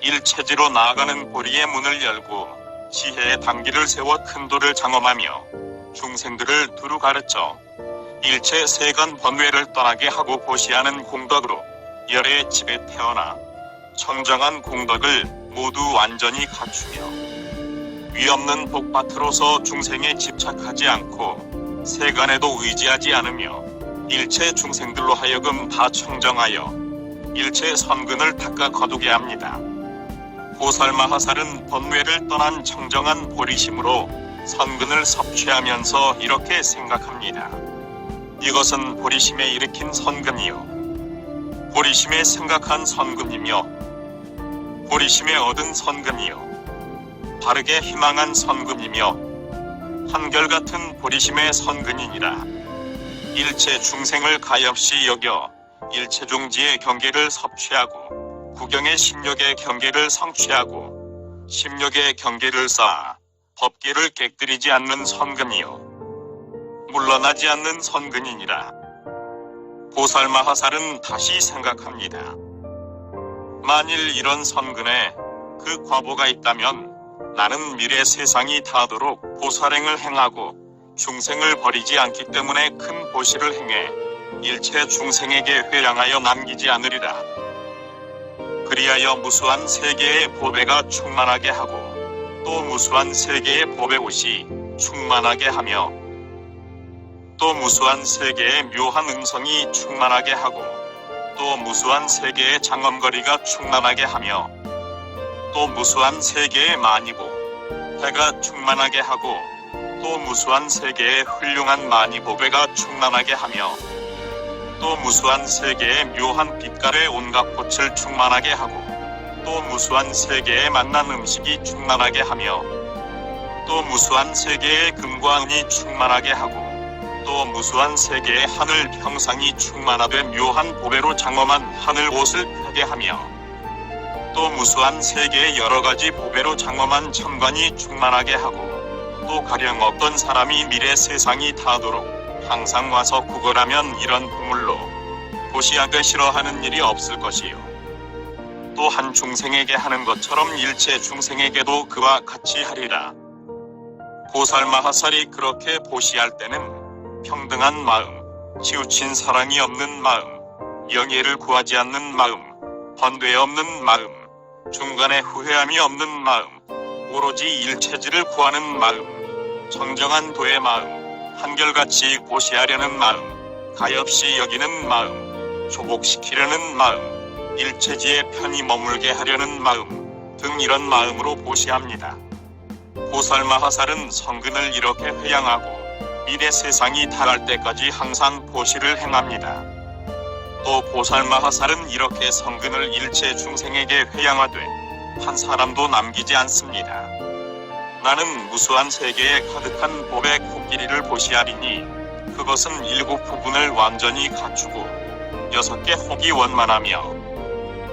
일체지로 나아가는 보리의 문을 열고 지혜의 단기를 세워 큰 도를 장엄하며 중생들을 두루 가르쳐 일체 세간 번뇌를 떠나게 하고 보시하는 공덕으로 열애의 집에 태어나 청정한 공덕을 모두 완전히 갖추며 위없는 복밭으로서 중생에 집착하지 않고 세간에도 의지하지 않으며 일체 중생들로 하여금 다 청정하여 일체 선근을 닦아 거두게 합니다. 보살마하살은 번뇌를 떠난 청정한 보리심으로 선근을 섭취하면서 이렇게 생각합니다. 이것은 보리심에 일으킨 선근이요 보리심에 생각한 선근이며 보리심에 얻은 선근이요 바르게 희망한 선근이며 한결같은 보리심의 선근이니라. 일체 중생을 가엾이 여겨 일체중지의 경계를 섭취하고 구경의 심력의 경계를 성취하고 심력의 경계를 쌓아 법계를 깨뜨리지 않는 선근이요 물러나지 않는 선근이니라. 보살마하살은 다시 생각합니다. 만일 이런 선근에 그 과보가 있다면 나는 미래 세상이 닿도록 보살행을 행하고 중생을 버리지 않기 때문에 큰 보시를 행해 일체 중생에게 회양하여 남기지 않으리라. 그리하여 무수한 세계의 보배가 충만하게 하고 또 무수한 세계의 보배 옷이 충만하게 하며 또 무수한 세계의 묘한 음성이 충만하게 하고 또 무수한 세계의 장엄거리가 충만하게 하며 또 무수한 세계의 만이보 배가 충만하게 하고 또 무수한 세계의 훌륭한 만이보배가 충만하게 하며 또 무수한 세계의 묘한 빛깔의 온갖 꽃을 충만하게 하고 또 무수한 세계의 맛난 음식이 충만하게 하며 또 무수한 세계의 금과 은이 충만하게 하고 또 무수한 세계의 하늘 형상이 충만하되 묘한 보배로 장엄한 하늘 옷을 펴게 하며 또 무수한 세계의 여러가지 보배로 장엄한 천관이 충만하게 하고 또 가령 어떤 사람이 미래 세상이 닿도록 항상 와서 구걸하면 이런 보물로 보시하기 싫어하는 일이 없을 것이요 또 한 중생에게 하는 것처럼 일체 중생에게도 그와 같이 하리라. 보살마하살이 그렇게 보시할 때는 평등한 마음, 치우친 사랑이 없는 마음, 영예를 구하지 않는 마음, 번뇌 없는 마음, 중간에 후회함이 없는 마음, 오로지 일체지를 구하는 마음, 정정한 도의 마음, 한결같이 고시하려는 마음, 가엾이 여기는 마음, 조복시키려는 마음, 일체지에 편히 머물게 하려는 마음 등 이런 마음으로 보시합니다. 보살마하살은 성근을 이렇게 회양하고 미래 세상이 달할 때까지 항상 보시를 행합니다. 또 보살마하살은 이렇게 성근을 일체 중생에게 회양하되 한 사람도 남기지 않습니다. 나는 무수한 세계에 가득한 법의 코끼리를 보시하리니 그것은 7 부분을 완전히 갖추고 6개 혹이 원만하며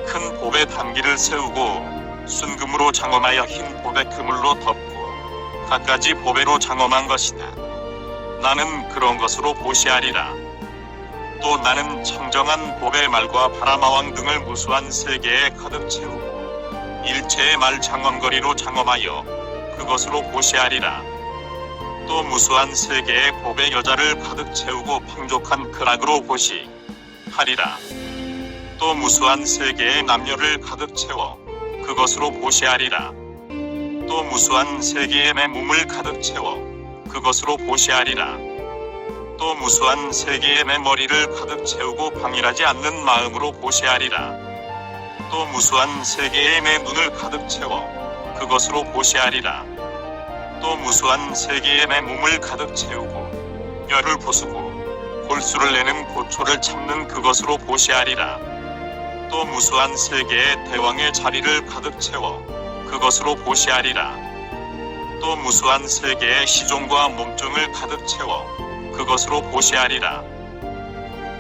큰 법의 단기를 세우고 순금으로 장엄하여 흰 법의 그물로 덮고 갖가지 보배로 장엄한 것이다. 나는 그런 것으로 보시하리라. 또 나는 청정한 보배 말과 바라마왕 등을 무수한 세계에 가득 채우고 일체의 말 장엄거리로 장엄하여 그것으로 보시하리라. 또 무수한 세계의 보배 여자를 가득 채우고 풍족한 쾌락으로 보시하리라. 또 무수한 세계의 남녀를 가득 채워 그것으로 보시하리라. 또 무수한 세계의 내 몸을 가득 채워 그것으로 보시하리라. 또 무수한 세계의 내 머리를 가득 채우고 방일하지 않는 마음으로 보시하리라. 또 무수한 세계의 내 눈을 가득 채워 그것으로 보시하리라. 또 무수한 세계의 내 몸을 가득 채우고 뼈를 부수고 골수를 내는 고초를 참는 그것으로 보시하리라. 또 무수한 세계의 대왕의 자리를 가득 채워 그것으로 보시하리라. 또 무수한 세계의 시종과 몸종을 가득 채워 그것으로 보시하리라.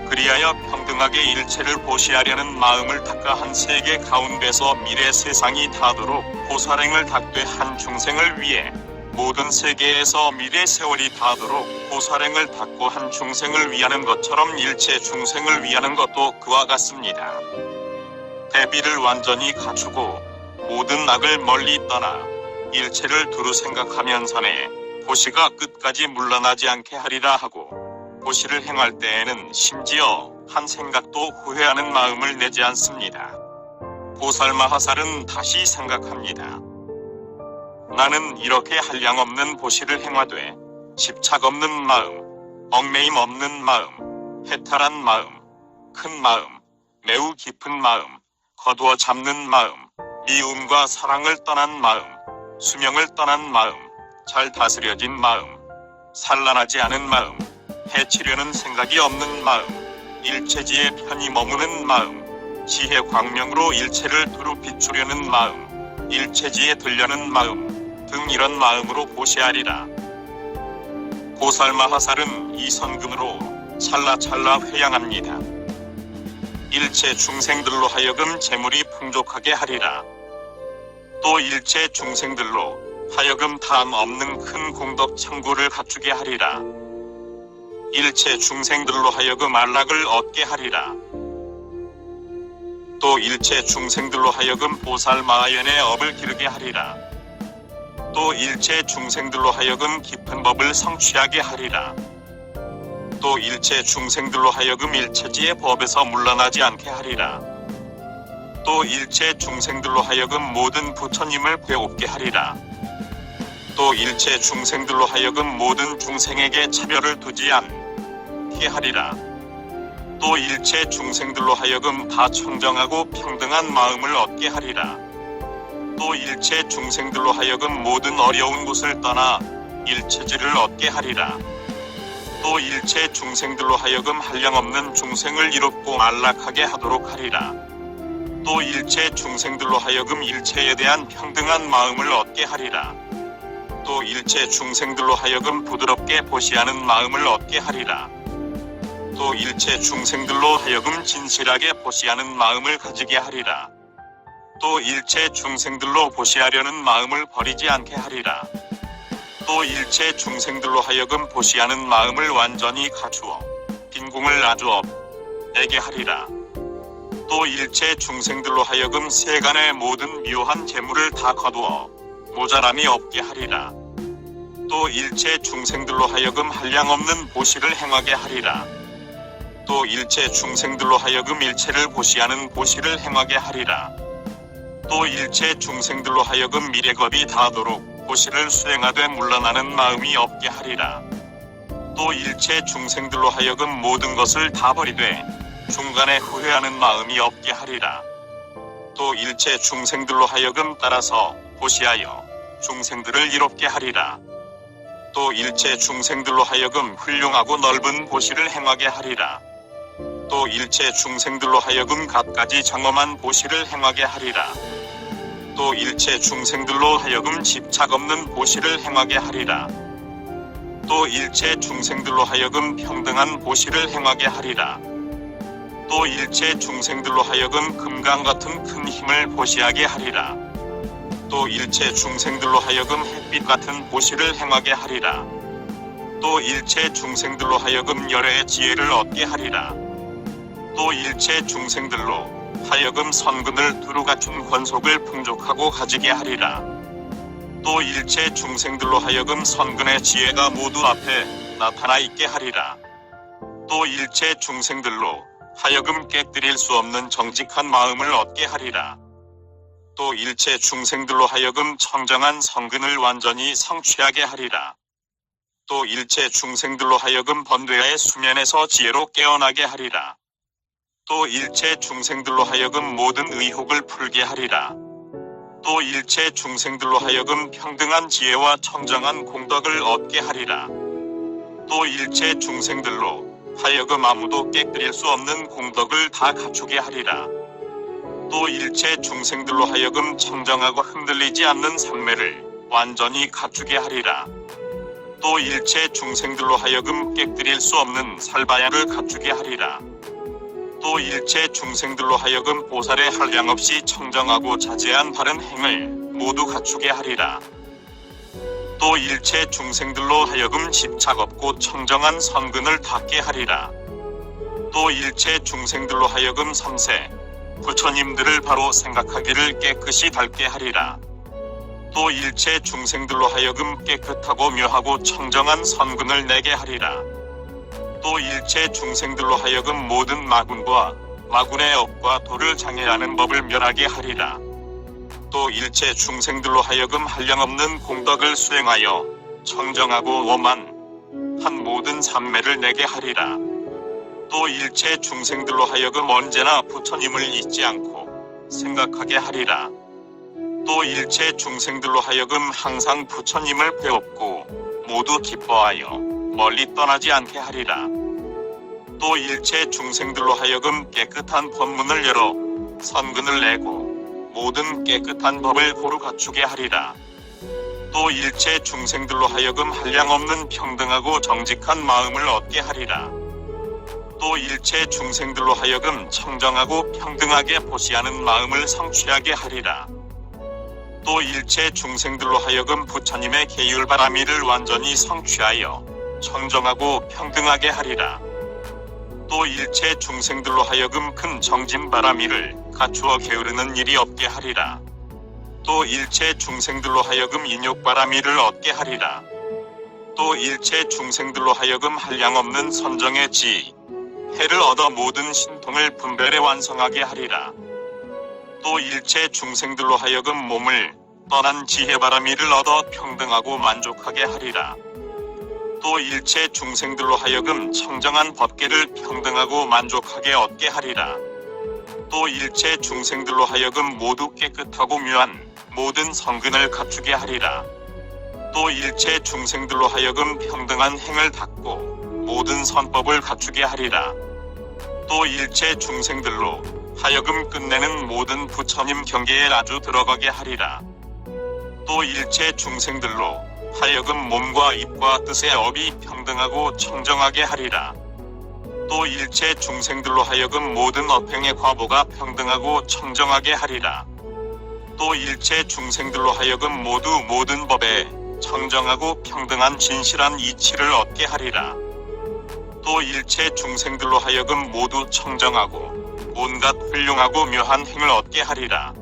그리하여 평등하게 일체를 보시하려는 마음을 닦아 한 세계 가운데서 미래 세상이 닿도록 보살행을 닦되 한 중생을 위해 모든 세계에서 미래 세월이 닿도록 보살행을 닦고 한 중생을 위하는 것처럼 일체 중생을 위하는 것도 그와 같습니다. 대비를 완전히 갖추고 모든 악을 멀리 떠나 일체를 두루 생각하면서내 보시가 끝까지 물러나지 않게 하리라 하고 보시를 행할 때에는 심지어 한 생각도 후회하는 마음을 내지 않습니다. 보살마하살은 다시 생각합니다. 나는 이렇게 한량없는 보시를 행하되 집착 없는 마음, 얽매임 없는 마음, 해탈한 마음, 큰 마음, 매우 깊은 마음, 거두어 잡는 마음, 미움과 사랑을 떠난 마음, 수명을 떠난 마음, 잘 다스려진 마음, 산란하지 않은 마음, 해치려는 생각이 없는 마음, 일체지에 편히 머무는 마음, 지혜 광명으로 일체를 두루 비추려는 마음, 일체지에 들려는 마음 등 이런 마음으로 보시하리라. 보살마하살은 이 선금으로 찰나찰나 회양합니다. 일체 중생들로 하여금 재물이 풍족하게 하리라. 또 일체 중생들로 하여금 다음 없는 큰 공덕 창고를 갖추게 하리라. 일체 중생들로 하여금 안락을 얻게 하리라. 또 일체 중생들로 하여금 보살마하연의 업을 기르게 하리라. 또 일체 중생들로 하여금 깊은 법을 성취하게 하리라. 또 일체 중생들로 하여금 일체지의 법에서 물러나지 않게 하리라. 또 일체 중생들로 하여금 모든 부처님을 배웁게 하리라. 또 일체 중생들로 하여금 모든 중생에게 차별을 두지 않게 하리라. 또 일체 중생들로 하여금 다 청정하고 평등한 마음을 얻게 하리라. 또 일체 중생들로 하여금 모든 어려운 곳을 떠나 일체지를 얻게 하리라. 또 일체 중생들로 하여금 한량없는 중생을 이롭고 안락하게 하도록 하리라. 또 일체 중생들로 하여금 일체에 대한 평등한 마음을 얻게 하리라. 또 일체 중생들로 하여금 부드럽게 보시하는 마음을 얻게 하리라. 또 일체 중생들로 하여금 진실하게 보시하는 마음을 가지게 하리라. 또 일체 중생들로 보시하려는 마음을 버리지 않게 하리라. 또 일체 중생들로 하여금 보시하는 마음을 완전히 갖추어 빈궁을 아주 없게 하리라. 또 일체 중생들로 하여금 세간의 모든 묘한 재물을 다 거두어 모자람이 없게 하리라. 또 일체 중생들로 하여금 한량없는 보시를 행하게 하리라. 또 일체 중생들로 하여금 일체를 보시하는 보시를 행하게 하리라. 또 일체 중생들로 하여금 미래겁이 다하도록 보시를 수행하되 물러나는 마음이 없게 하리라. 또 일체 중생들로 하여금 모든 것을 다 버리되 중간에 후회하는 마음이 없게 하리라. 또 일체 중생들로 하여금 따라서 보시하여 중생들을 이롭게 하리라. 또 일체 중생들로 하여금 훌륭하고 넓은 보시를 행하게 하리라. 또 일체 중생들로 하여금 갖가지 장엄한 보시를 행하게 하리라. 또 일체 중생들로 하여금 집착 없는 보시를 행하게 하리라. 또 일체 중생들로 하여금 평등한 보시를 행하게 하리라. 또 일체 중생들로 하여금 금강 같은 큰 힘을 보시하게 하리라. 또 일체 중생들로 하여금 햇빛 같은 보시를 행하게 하리라. 또 일체 중생들로 하여금 열애의 지혜를 얻게 하리라. 또 일체 중생들로 하여금 선근을 두루 갖춘 권속을 풍족하고 가지게 하리라. 또 일체 중생들로 하여금 선근의 지혜가 모두 앞에 나타나 있게 하리라. 또 일체 중생들로 하여금 깨뜨릴 수 없는 정직한 마음을 얻게 하리라. 또 일체 중생들로 하여금 청정한 성근을 완전히 성취하게 하리라. 또 일체 중생들로 하여금 번뇌의 수면에서 지혜로 깨어나게 하리라. 또 일체 중생들로 하여금 모든 의혹을 풀게 하리라. 또 일체 중생들로 하여금 평등한 지혜와 청정한 공덕을 얻게 하리라. 또 일체 중생들로 하여금 아무도 깨뜨릴 수 없는 공덕을 다 갖추게 하리라. 또 일체 중생들로 하여금 청정하고 흔들리지 않는 삼매를 완전히 갖추게 하리라. 또 일체 중생들로 하여금 깨뜨릴 수 없는 살바약을 갖추게 하리라. 또 일체 중생들로 하여금 보살의 한량없이 청정하고 자제한 바른 행을 모두 갖추게 하리라. 또 일체 중생들로 하여금 집착 없고 청정한 선근을 닦게 하리라. 또 일체 중생들로 하여금 삼세 부처님들을 바로 생각하기를 깨끗이 닳게 하리라. 또 일체 중생들로 하여금 깨끗하고 묘하고 청정한 선근을 내게 하리라. 또 일체 중생들로 하여금 모든 마군과 마군의 업과 도를 장애하는 법을 멸하게 하리라. 또 일체 중생들로 하여금 한량없는 공덕을 수행하여 청정하고 오만한 모든 삼매를 내게 하리라. 또 일체 중생들로 하여금 언제나 부처님을 잊지 않고 생각하게 하리라. 또 일체 중생들로 하여금 항상 부처님을 배웠고 모두 기뻐하여 멀리 떠나지 않게 하리라. 또 일체 중생들로 하여금 깨끗한 법문을 열어 선근을 내고 모든 깨끗한 법을 고루 갖추게 하리라. 또 일체 중생들로 하여금 한량없는 평등하고 정직한 마음을 얻게 하리라. 또 일체 중생들로 하여금 청정하고 평등하게 보시하는 마음을 성취하게 하리라. 또 일체 중생들로 하여금 부처님의 계율바라미를 완전히 성취하여 청정하고 평등하게 하리라. 또 일체 중생들로 하여금 큰 정진바라미를 갖추어 게으르는 일이 없게 하리라. 또 일체 중생들로 하여금 인욕바라미를 얻게 하리라. 또 일체 중생들로 하여금 한량없는 선정의 지혜를 얻어 모든 신통을 분별해 완성하게 하리라. 또 일체 중생들로 하여금 몸을 떠난 지혜바라미를 얻어 평등하고 만족하게 하리라. 또 일체 중생들로 하여금 청정한 법계를 평등하고 만족하게 얻게 하리라. 또 일체 중생들로 하여금 모두 깨끗하고 묘한 모든 성근을 갖추게 하리라. 또 일체 중생들로 하여금 평등한 행을 닦고 모든 선법을 갖추게 하리라. 또 일체 중생들로 하여금 끝내는 모든 부처님 경계에 아주 들어가게 하리라. 또 일체 중생들로 하여금 몸과 입과 뜻의 업이 평등하고 청정하게 하리라. 또 일체 중생들로 하여금 모든 업행의 과보가 평등하고 청정하게 하리라. 또 일체 중생들로 하여금 모두 모든 법에 청정하고 평등한 진실한 이치를 얻게 하리라. 또 일체 중생들로 하여금 모두 청정하고 온갖 훌륭하고 묘한 행을 얻게 하리라.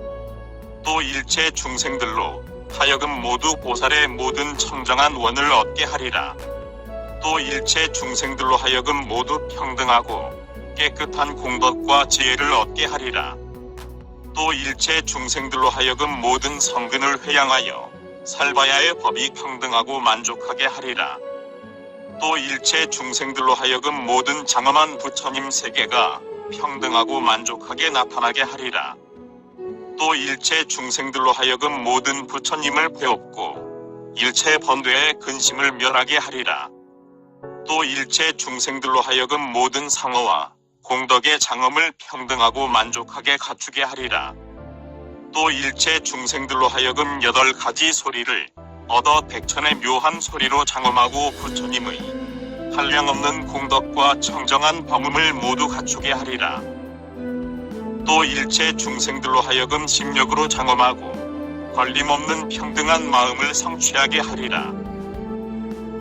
또 일체 중생들로 하여금 모두 보살의 모든 청정한 원을 얻게 하리라. 또 일체 중생들로 하여금 모두 평등하고 깨끗한 공덕과 지혜를 얻게 하리라. 또 일체 중생들로 하여금 모든 성근을 회양하여 살바야의 법이 평등하고 만족하게 하리라. 또 일체 중생들로 하여금 모든 장엄한 부처님 세계가 평등하고 만족하게 나타나게 하리라. 또 일체 중생들로 하여금 모든 부처님을 배웁고 일체 번뇌의 근심을 멸하게 하리라. 또 일체 중생들로 하여금 모든 상어와 공덕의 장엄을 평등하고 만족하게 갖추게 하리라. 또 일체 중생들로 하여금 8가지 소리를 얻어 백천의 묘한 소리로 장엄하고 부처님의 한량없는 공덕과 청정한 법음을 모두 갖추게 하리라. 또 일체 중생들로 하여금 심력으로 장엄하고 걸림없는 평등한 마음을 성취하게 하리라.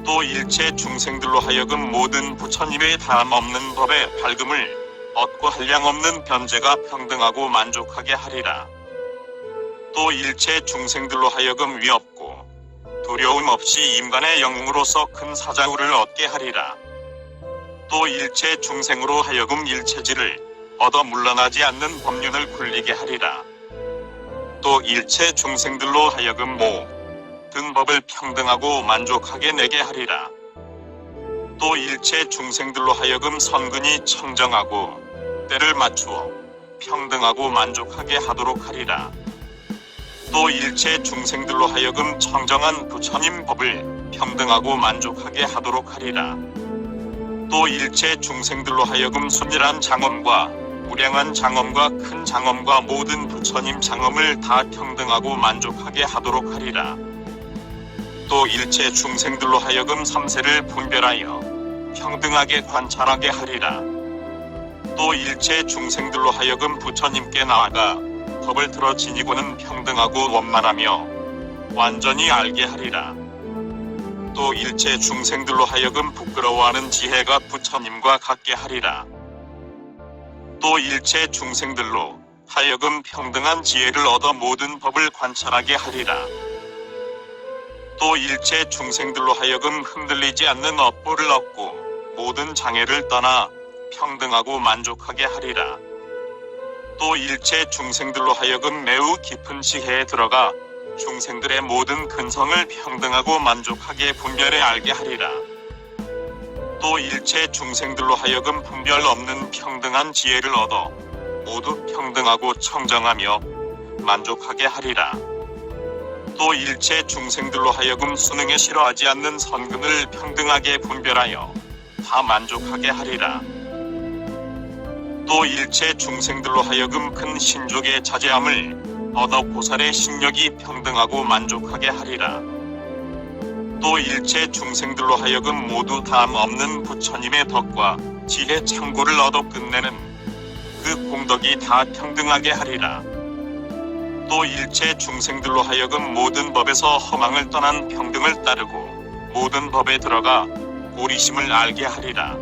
또 일체 중생들로 하여금 모든 부처님의 다함없는 법의 밝음을 얻고 한량없는 변제가 평등하고 만족하게 하리라. 또 일체 중생들로 하여금 위없고 두려움 없이 인간의 영웅으로서 큰 사자후를 얻게 하리라. 또 일체 중생으로 하여금 일체지를 얻어 물러나지 않는 법륜을 굴리게 하리라. 또 일체 중생들로 하여금 모든 법을 평등하고 만족하게 내게 하리라. 또 일체 중생들로 하여금 선근이 청정하고 때를 맞추어 평등하고 만족하게 하도록 하리라. 또 일체 중생들로 하여금 청정한 부처님 법을 평등하고 만족하게 하도록 하리라. 또 일체 중생들로 하여금 순일한 장엄과 무량한 장엄과 큰 장엄과 모든 부처님 장엄을 다 평등하고 만족하게 하도록 하리라. 또 일체 중생들로 하여금 삼세를 분별하여 평등하게 관찰하게 하리라. 또 일체 중생들로 하여금 부처님께 나아가 법을 들어 지니고는 평등하고 원만하며 완전히 알게 하리라. 또 일체 중생들로 하여금 부끄러워하는 지혜가 부처님과 같게 하리라. 또 일체 중생들로 하여금 평등한 지혜를 얻어 모든 법을 관찰하게 하리라. 또 일체 중생들로 하여금 흔들리지 않는 업보를 얻고 모든 장애를 떠나 평등하고 만족하게 하리라. 또 일체 중생들로 하여금 매우 깊은 지혜에 들어가 중생들의 모든 근성을 평등하고 만족하게 분별해 알게 하리라. 또 일체 중생들로 하여금 분별 없는 평등한 지혜를 얻어 모두 평등하고 청정하며 만족하게 하리라. 또 일체 중생들로 하여금 수능에 싫어하지 않는 선근을 평등하게 분별하여 다 만족하게 하리라. 또 일체 중생들로 하여금 큰 신족의 자제함을 얻어 보살의 신력이 평등하고 만족하게 하리라. 또 일체 중생들로 하여금 모두 다함 없는 부처님의 덕과 지혜 창고를 얻어 끝내는 그 공덕이 다 평등하게 하리라. 또 일체 중생들로 하여금 모든 법에서 허망을 떠난 평등을 따르고 모든 법에 들어가 고리심을 알게 하리라.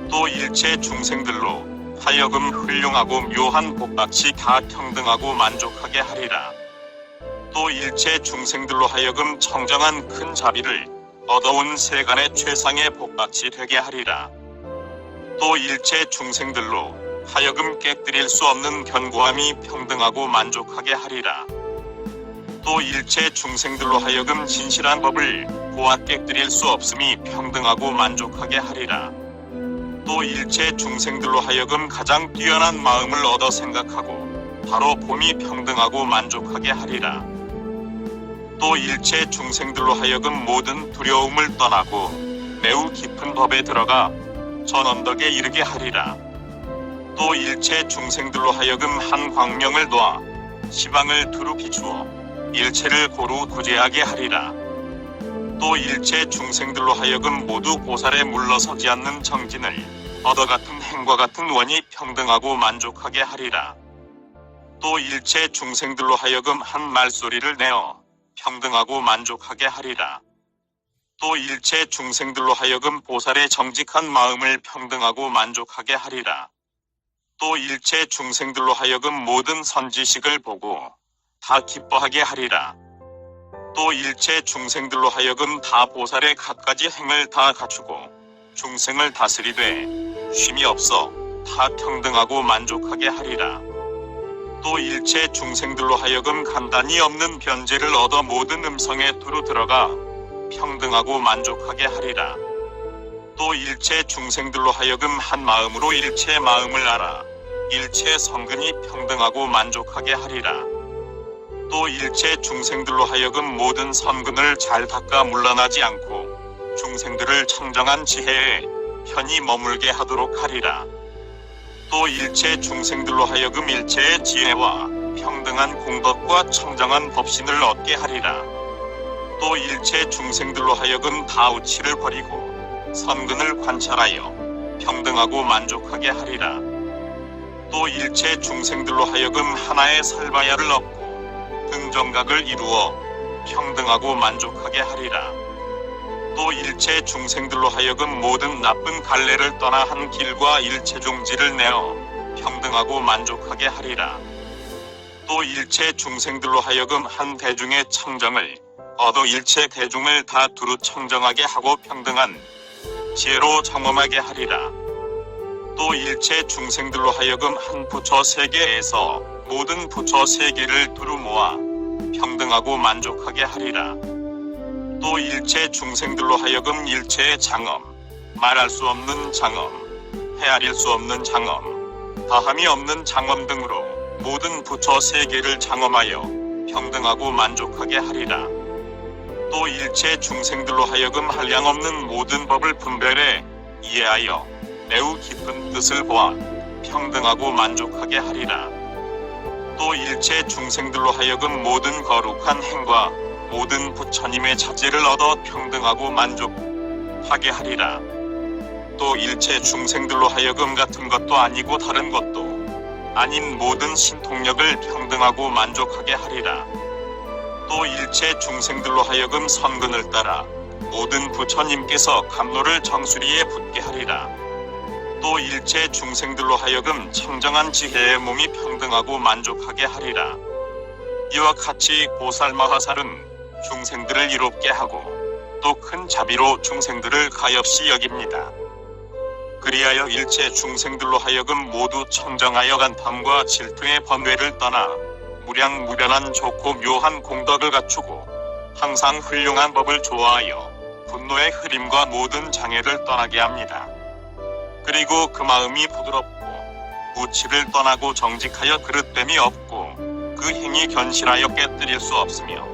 또 일체 중생들로 하여금 훌륭하고 묘한 복같이 다 평등하고 만족하게 하리라. 또 일체 중생들로 하여금 청정한 큰 자비를 얻어온 세간의 최상의 복같이 되게 하리라. 또 일체 중생들로 하여금 깨뜨릴 수 없는 견고함이 평등하고 만족하게 하리라. 또 일체 중생들로 하여금 진실한 법을 보아 깨뜨릴 수 없음이 평등하고 만족하게 하리라. 또 일체 중생들로 하여금 가장 뛰어난 마음을 얻어 생각하고 바로 봄이 평등하고 만족하게 하리라. 또 일체 중생들로 하여금 모든 두려움을 떠나고 매우 깊은 법에 들어가 전 언덕에 이르게 하리라. 또 일체 중생들로 하여금 한 광명을 놓아 시방을 두루 비추어 일체를 고루 구제하게 하리라. 또 일체 중생들로 하여금 모두 보살에 물러서지 않는 정진을 얻어 같은 행과 같은 원이 평등하고 만족하게 하리라. 또 일체 중생들로 하여금 한 말소리를 내어 평등하고 만족하게 하리라. 또 일체 중생들로 하여금 보살의 정직한 마음을 평등하고 만족하게 하리라. 또 일체 중생들로 하여금 모든 선지식을 보고 다 기뻐하게 하리라. 또 일체 중생들로 하여금 다 보살의 갖가지 행을 다 갖추고 중생을 다스리되 쉼이 없어 다 평등하고 만족하게 하리라. 또 일체 중생들로 하여금 간단히 없는 변제를 얻어 모든 음성에 두루 들어가 평등하고 만족하게 하리라. 또 일체 중생들로 하여금 한 마음으로 일체 마음을 알아 일체 성근이 평등하고 만족하게 하리라. 또 일체 중생들로 하여금 모든 선근을 잘 닦아 물러나지 않고 중생들을 청정한 지혜에 편히 머물게 하도록 하리라. 또 일체 중생들로 하여금 일체의 지혜와 평등한 공덕과 청정한 법신을 얻게 하리라. 또 일체 중생들로 하여금 다우치를 버리고 선근을 관찰하여 평등하고 만족하게 하리라. 또 일체 중생들로 하여금 하나의 살바야를 얻고 등정각을 이루어 평등하고 만족하게 하리라. 또 일체 중생들로 하여금 모든 나쁜 갈래를 떠나 한 길과 일체 종지를 내어 평등하고 만족하게 하리라. 또 일체 중생들로 하여금 한 대중의 청정을 얻어 일체 대중을 다 두루 청정하게 하고 평등한 지혜로 청엄하게 하리라. 또 일체 중생들로 하여금 한 부처 세계에서 모든 부처 세계를 두루 모아 평등하고 만족하게 하리라. 또 일체 중생들로 하여금 일체의 장엄, 말할 수 없는 장엄, 헤아릴 수 없는 장엄, 다함이 없는 장엄 등으로 모든 부처 세계를 장엄하여 평등하고 만족하게 하리라. 또 일체 중생들로 하여금 한량없는 모든 법을 분별해 이해하여 매우 깊은 뜻을 보아 평등하고 만족하게 하리라. 또 일체 중생들로 하여금 모든 거룩한 행과 모든 부처님의 자제를 얻어 평등하고 만족하게 하리라. 또 일체 중생들로 하여금 같은 것도 아니고 다른 것도 아닌 모든 신통력을 평등하고 만족하게 하리라. 또 일체 중생들로 하여금 선근을 따라 모든 부처님께서 감로를 정수리에 붙게 하리라. 또 일체 중생들로 하여금 청정한 지혜의 몸이 평등하고 만족하게 하리라. 이와 같이 보살마하살은 중생들을 이롭게 하고 또 큰 자비로 중생들을 가엾이 여깁니다. 그리하여 일체 중생들로 하여금 모두 청정하여 간탐과 질투의 번뇌를 떠나 무량무변한 좋고 묘한 공덕을 갖추고 항상 훌륭한 법을 좋아하여 분노의 흐림과 모든 장애를 떠나게 합니다. 그리고 그 마음이 부드럽고 무치를 떠나고 정직하여 그릇됨이 없고 그 행이 견실하여 깨뜨릴 수 없으며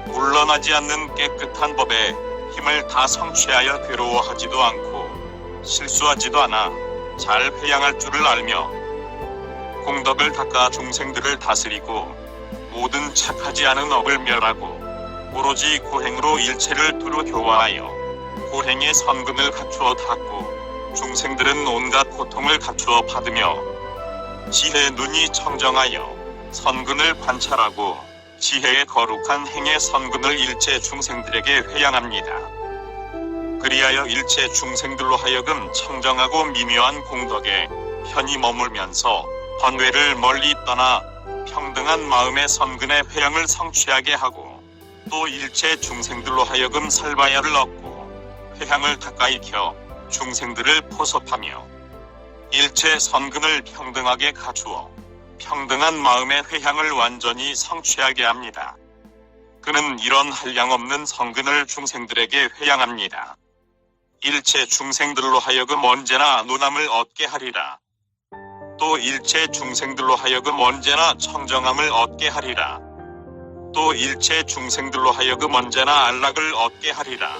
물러나지 않는 깨끗한 법에 힘을 다 성취하여 괴로워하지도 않고 실수하지도 않아 잘 회양할 줄을 알며 공덕을 닦아 중생들을 다스리고 모든 착하지 않은 업을 멸하고 오로지 고행으로 일체를 두루 교화하여 고행의 선근을 갖추어 닦고 중생들은 온갖 고통을 갖추어 받으며 지혜의 눈이 청정하여 선근을 관찰하고 지혜의 거룩한 행의 선근을 일체 중생들에게 회양합니다. 그리하여 일체 중생들로 하여금 청정하고 미묘한 공덕에 편히 머물면서 번뇌를 멀리 떠나 평등한 마음의 선근의 회양을 성취하게 하고 또 일체 중생들로 하여금 살바야를 얻고 회양을 가까이 켜 중생들을 포섭하며 일체 선근을 평등하게 갖추어 평등한 마음의 회향을 완전히 성취하게 합니다. 그는 이런 한량없는 성근을 중생들에게 회양합니다. 일체 중생들로 하여금 언제나 노남을 얻게 하리라. 또 일체 중생들로 하여금 언제나 청정함을 얻게 하리라. 또 일체 중생들로 하여금 언제나 안락을 얻게 하리라.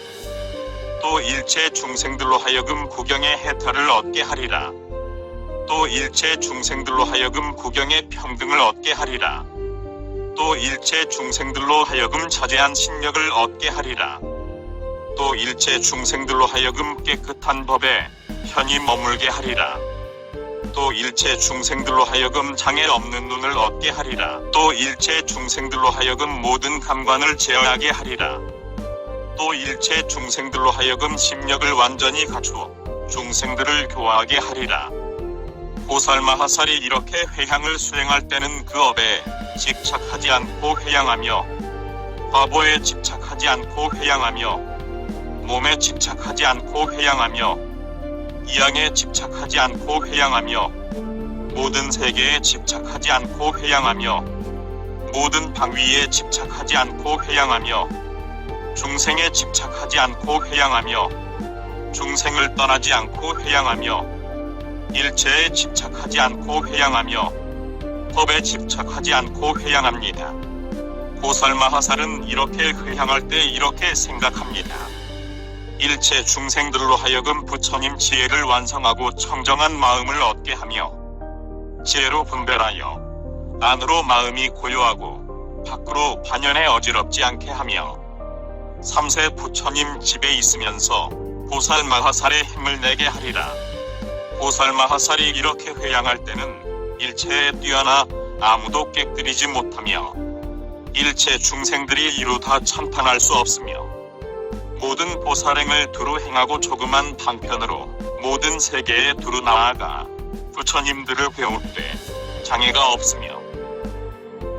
또 일체 중생들로 하여금 구경의 해탈을 얻게 하리라. 또 일체 중생들로 하여금 구경의 평등을 얻게 하리라. 또 일체 중생들로 하여금 자제한 신력을 얻게 하리라. 또 일체 중생들로 하여금 깨끗한 법에 편히 머물게 하리라. 또 일체 중생들로 하여금 장애 없는 눈을 얻게 하리라. 또 일체 중생들로 하여금 모든 감관을 제어하게 하리라. 또 일체 중생들로 하여금 심력을 완전히 갖추어 중생들을 교화하게 하리라. 보살마하살이 이렇게 회향을 수행할 때는 그 업에 집착하지 않고 회양하며 과보에 집착하지 않고 회양하며 몸에 집착하지 않고 회양하며 이양에 집착하지 않고 회양하며 모든 세계에 집착하지 않고 회양하며 모든 방위에 집착하지 않고 회양하며 중생에 집착하지 않고 회양하며 중생을 떠나지 않고 회양하며 일체에 집착하지 않고 회양하며 법에 집착하지 않고 회양합니다. 보살마하살은 이렇게 회양할 때 이렇게 생각합니다. 일체 중생들로 하여금 부처님 지혜를 완성하고 청정한 마음을 얻게 하며 지혜로 분별하여 안으로 마음이 고요하고 밖으로 반연에 어지럽지 않게 하며 삼세 부처님 집에 있으면서 보살마하살의 힘을 내게 하리라. 보살마하살이 이렇게 회양할 때는 일체에 뛰어나 아무도 깨뜨리지 못하며 일체 중생들이 이루다 참판할 수 없으며 모든 보살행을 두루 행하고 조그만 방편으로 모든 세계에 두루 나아가 부처님들을 배울 때 장애가 없으며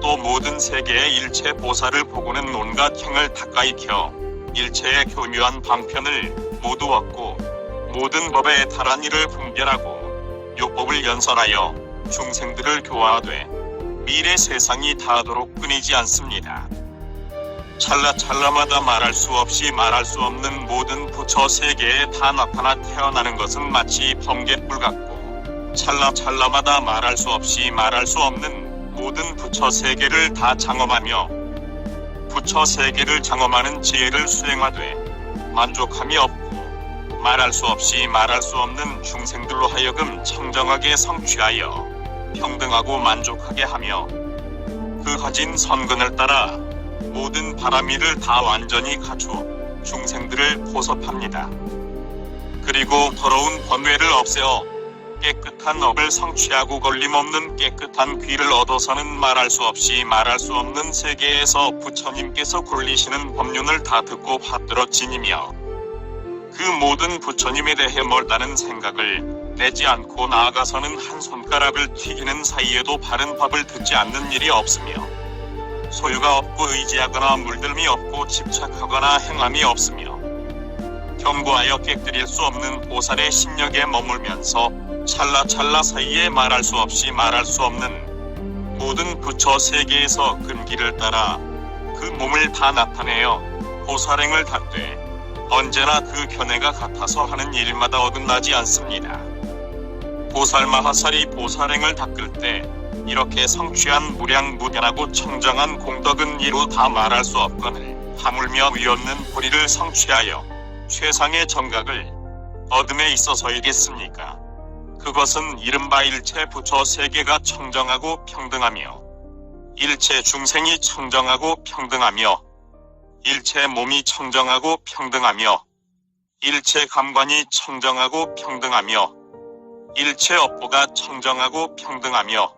또 모든 세계의 일체 보살을 보고는 온갖 행을 닦아 익혀 일체의 교묘한 방편을 모두 얻고 모든 법에 달한 이를 분별하고 요법을 연설하여 중생들을 교화하되 미래 세상이 닿도록 끊이지 않습니다. 찰나찰나마다 말할 수 없이 말할 수 없는 모든 부처 세계에 다 나타나 태어나는 것은 마치 번갯불 같고 찰나찰나마다 말할 수 없이 말할 수 없는 모든 부처 세계를 다 장엄하며 부처 세계를 장엄하는 지혜를 수행하되 만족함이 없고 말할 수 없이 말할 수 없는 중생들로 하여금 청정하게 성취하여 평등하고 만족하게 하며 그 가진 선근을 따라 모든 바람이를 다 완전히 갖추어 중생들을 보섭합니다. 그리고 더러운 번뇌를 없애어 깨끗한 업을 성취하고 걸림없는 깨끗한 귀를 얻어서는 말할 수 없이 말할 수 없는 세계에서 부처님께서 굴리시는 법륜을 다 듣고 받들어 지니며 그 모든 부처님에 대해 멀다는 생각을 내지 않고 나아가서는 한 손가락을 튀기는 사이에도 바른 법을 듣지 않는 일이 없으며 소유가 없고 의지하거나 물들미 없고 집착하거나 행함이 없으며 견고하여 깨뜨릴 수 없는 보살의 심력에 머물면서 찰나찰나 사이에 말할 수 없이 말할 수 없는 모든 부처 세계에서 근기를 따라 그 몸을 다 나타내어 보살행을 닦되 언제나 그 견해가 같아서 하는 일마다 어긋나지 않습니다. 보살마하살이 보살행을 닦을 때 이렇게 성취한 무량무변하고 청정한 공덕은 이루 다 말할 수 없거늘 하물며 위없는 보리를 성취하여 최상의 정각을 얻음에 있어서이겠습니까? 그것은 이른바 일체 부처 세계가 청정하고 평등하며 일체 중생이 청정하고 평등하며 일체 몸이 청정하고 평등하며 일체 감관이 청정하고 평등하며 일체 업보가 청정하고 평등하며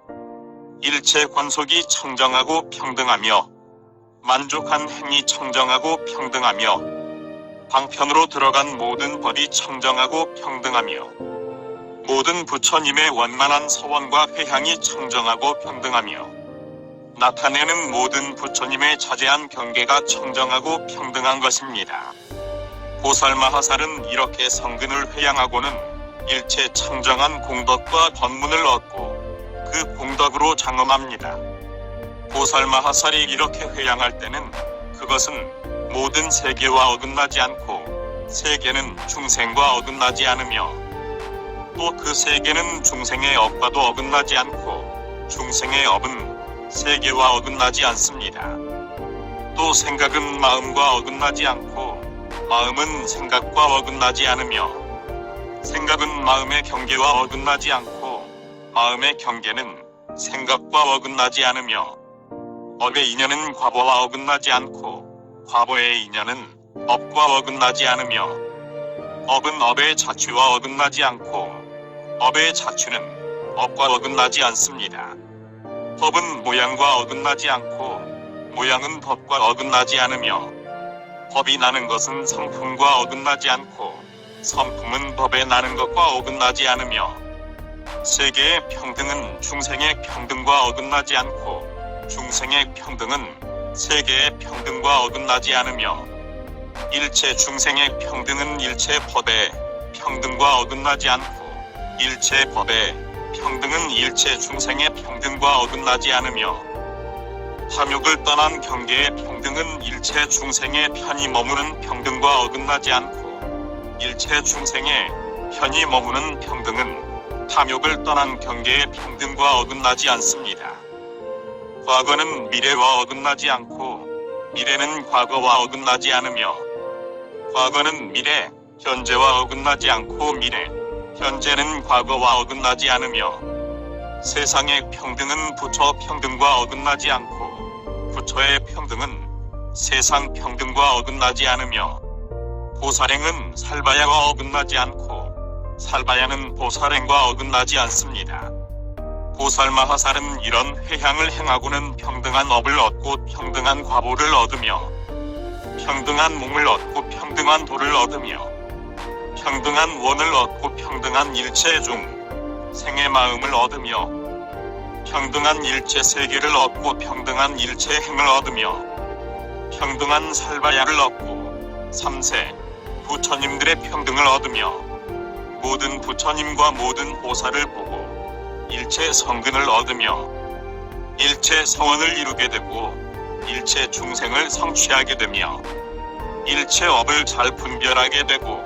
일체 권속이 청정하고 평등하며 만족한 행이 청정하고 평등하며 방편으로 들어간 모든 법이 청정하고 평등하며 모든 부처님의 원만한 서원과 회향이 청정하고 평등하며 나타내는 모든 부처님의 자제한 경계가 청정하고 평등한 것입니다. 보살마하살은 이렇게 성근을 회양하고는 일체 청정한 공덕과 법문을 얻고 그 공덕으로 장엄합니다. 보살마하살이 이렇게 회양할 때는 그것은 모든 세계와 어긋나지 않고 세계는 중생과 어긋나지 않으며 또 그 세계는 중생의 업과도 어긋나지 않고 중생의 업은 세계와 어긋나지 않습니다. 또 생각은 마음과 어긋나지 않고 마음은 생각과 어긋나지 않으며 생각은 마음의 경계와 어긋나지 않고 마음의 경계는 생각과 어긋나지 않으며 업의 인연은 과보와 어긋나지 않고 과보의 인연은 업과 어긋나지 않으며 업은 업의 자취와 어긋나지 않고 업의 자취는 업과 어긋나지 않습니다. 법은 모양과 어긋나지 않고 모양은 법과 어긋나지 않으며 법이 나는 것은 성품과 어긋나지 않고 성품은 법에 나는 것과 어긋나지 않으며 세계의 평등은 중생의 평등과 어긋나지 않고 중생의 평등은 세계의 평등과 어긋나지 않으며 일체 중생의 평등은 일체 법의 평등과 어긋나지 않고 일체 법의 평등은 일체 중생의 평등과 어긋나지 않으며 탐욕을 떠난 경계의 평등은 일체 중생의 편히 머무는 평등과 어긋나지 않고 일체 중생의 편히 머무는 평등은 탐욕을 떠난 경계의 평등과 어긋나지 않습니다. 과거는 미래와 어긋나지 않고 미래는 과거와 어긋나지 않으며 과거는 미래, 현재와 어긋나지 않고 미래, 현재는 과거와 어긋나지 않으며 세상의 평등은 부처 평등과 어긋나지 않고 부처의 평등은 세상 평등과 어긋나지 않으며 보살행은 살바야와 어긋나지 않고 살바야는 보살행과 어긋나지 않습니다. 보살마하살은 이런 회향을 행하고는 평등한 업을 얻고 평등한 과보를 얻으며 평등한 몸을 얻고 평등한 도를 얻으며 평등한 원을 얻고 평등한 일체 중 생의 마음을 얻으며 평등한 일체 세계를 얻고 평등한 일체 행을 얻으며 평등한 살바야를 얻고 3세 부처님들의 평등을 얻으며 모든 부처님과 모든 보살을 보고 일체 성근을 얻으며 일체 성원을 이루게 되고 일체 중생을 성취하게 되며 일체 업을 잘 분별하게 되고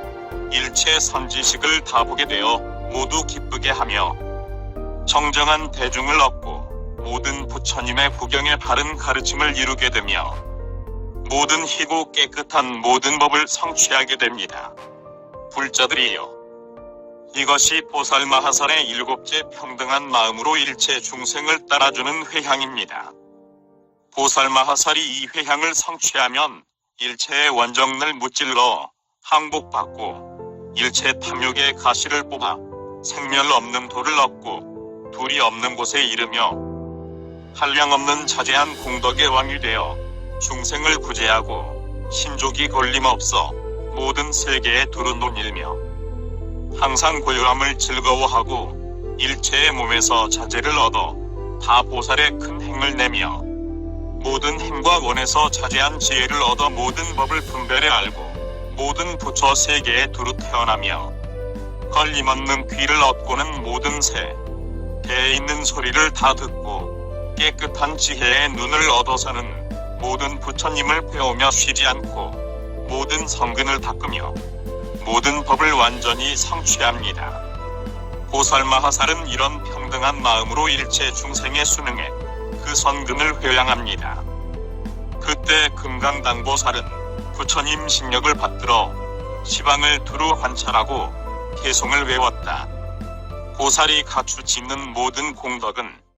일체 선지식을 다 보게 되어 모두 기쁘게 하며 정정한 대중을 얻고 모든 부처님의 구경에 바른 가르침을 이루게 되며 모든 희고 깨끗한 모든 법을 성취하게 됩니다. 불자들이여, 이것이 보살마하살의 일곱째 평등한 마음으로 일체 중생을 따라주는 회향입니다. 보살마하살이 이 회향을 성취하면 일체의 원정을 무찔러 항복받고 일체 탐욕의 가시를 뽑아 생멸 없는 도를 얻고 둘이 없는 곳에 이르며 한량없는 자제한 공덕의 왕이 되어 중생을 구제하고 신족이 걸림없어 모든 세계에 두루 논일며 항상 고요함을 즐거워하고 일체의 몸에서 자제를 얻어 다 보살의 큰 행을 내며 모든 행과 원에서 자제한 지혜를 얻어 모든 법을 분별해 알고 모든 부처 세계에 두루 태어나며 걸림없는 귀를 얻고는 모든 새, 배에 있는 소리를 다 듣고 깨끗한 지혜의 눈을 얻어서는 모든 부처님을 배우며 쉬지 않고 모든 성근을 닦으며 모든 법을 완전히 성취합니다. 보살마하살은 이런 평등한 마음으로 일체 중생의 수능에 그 선근을 회양합니다. 그때 금강당보살은 부처님 신력을 받들어 시방을 두루 관찰하고 개송을 외웠다. 보살이 갖추 짓는 모든 공덕은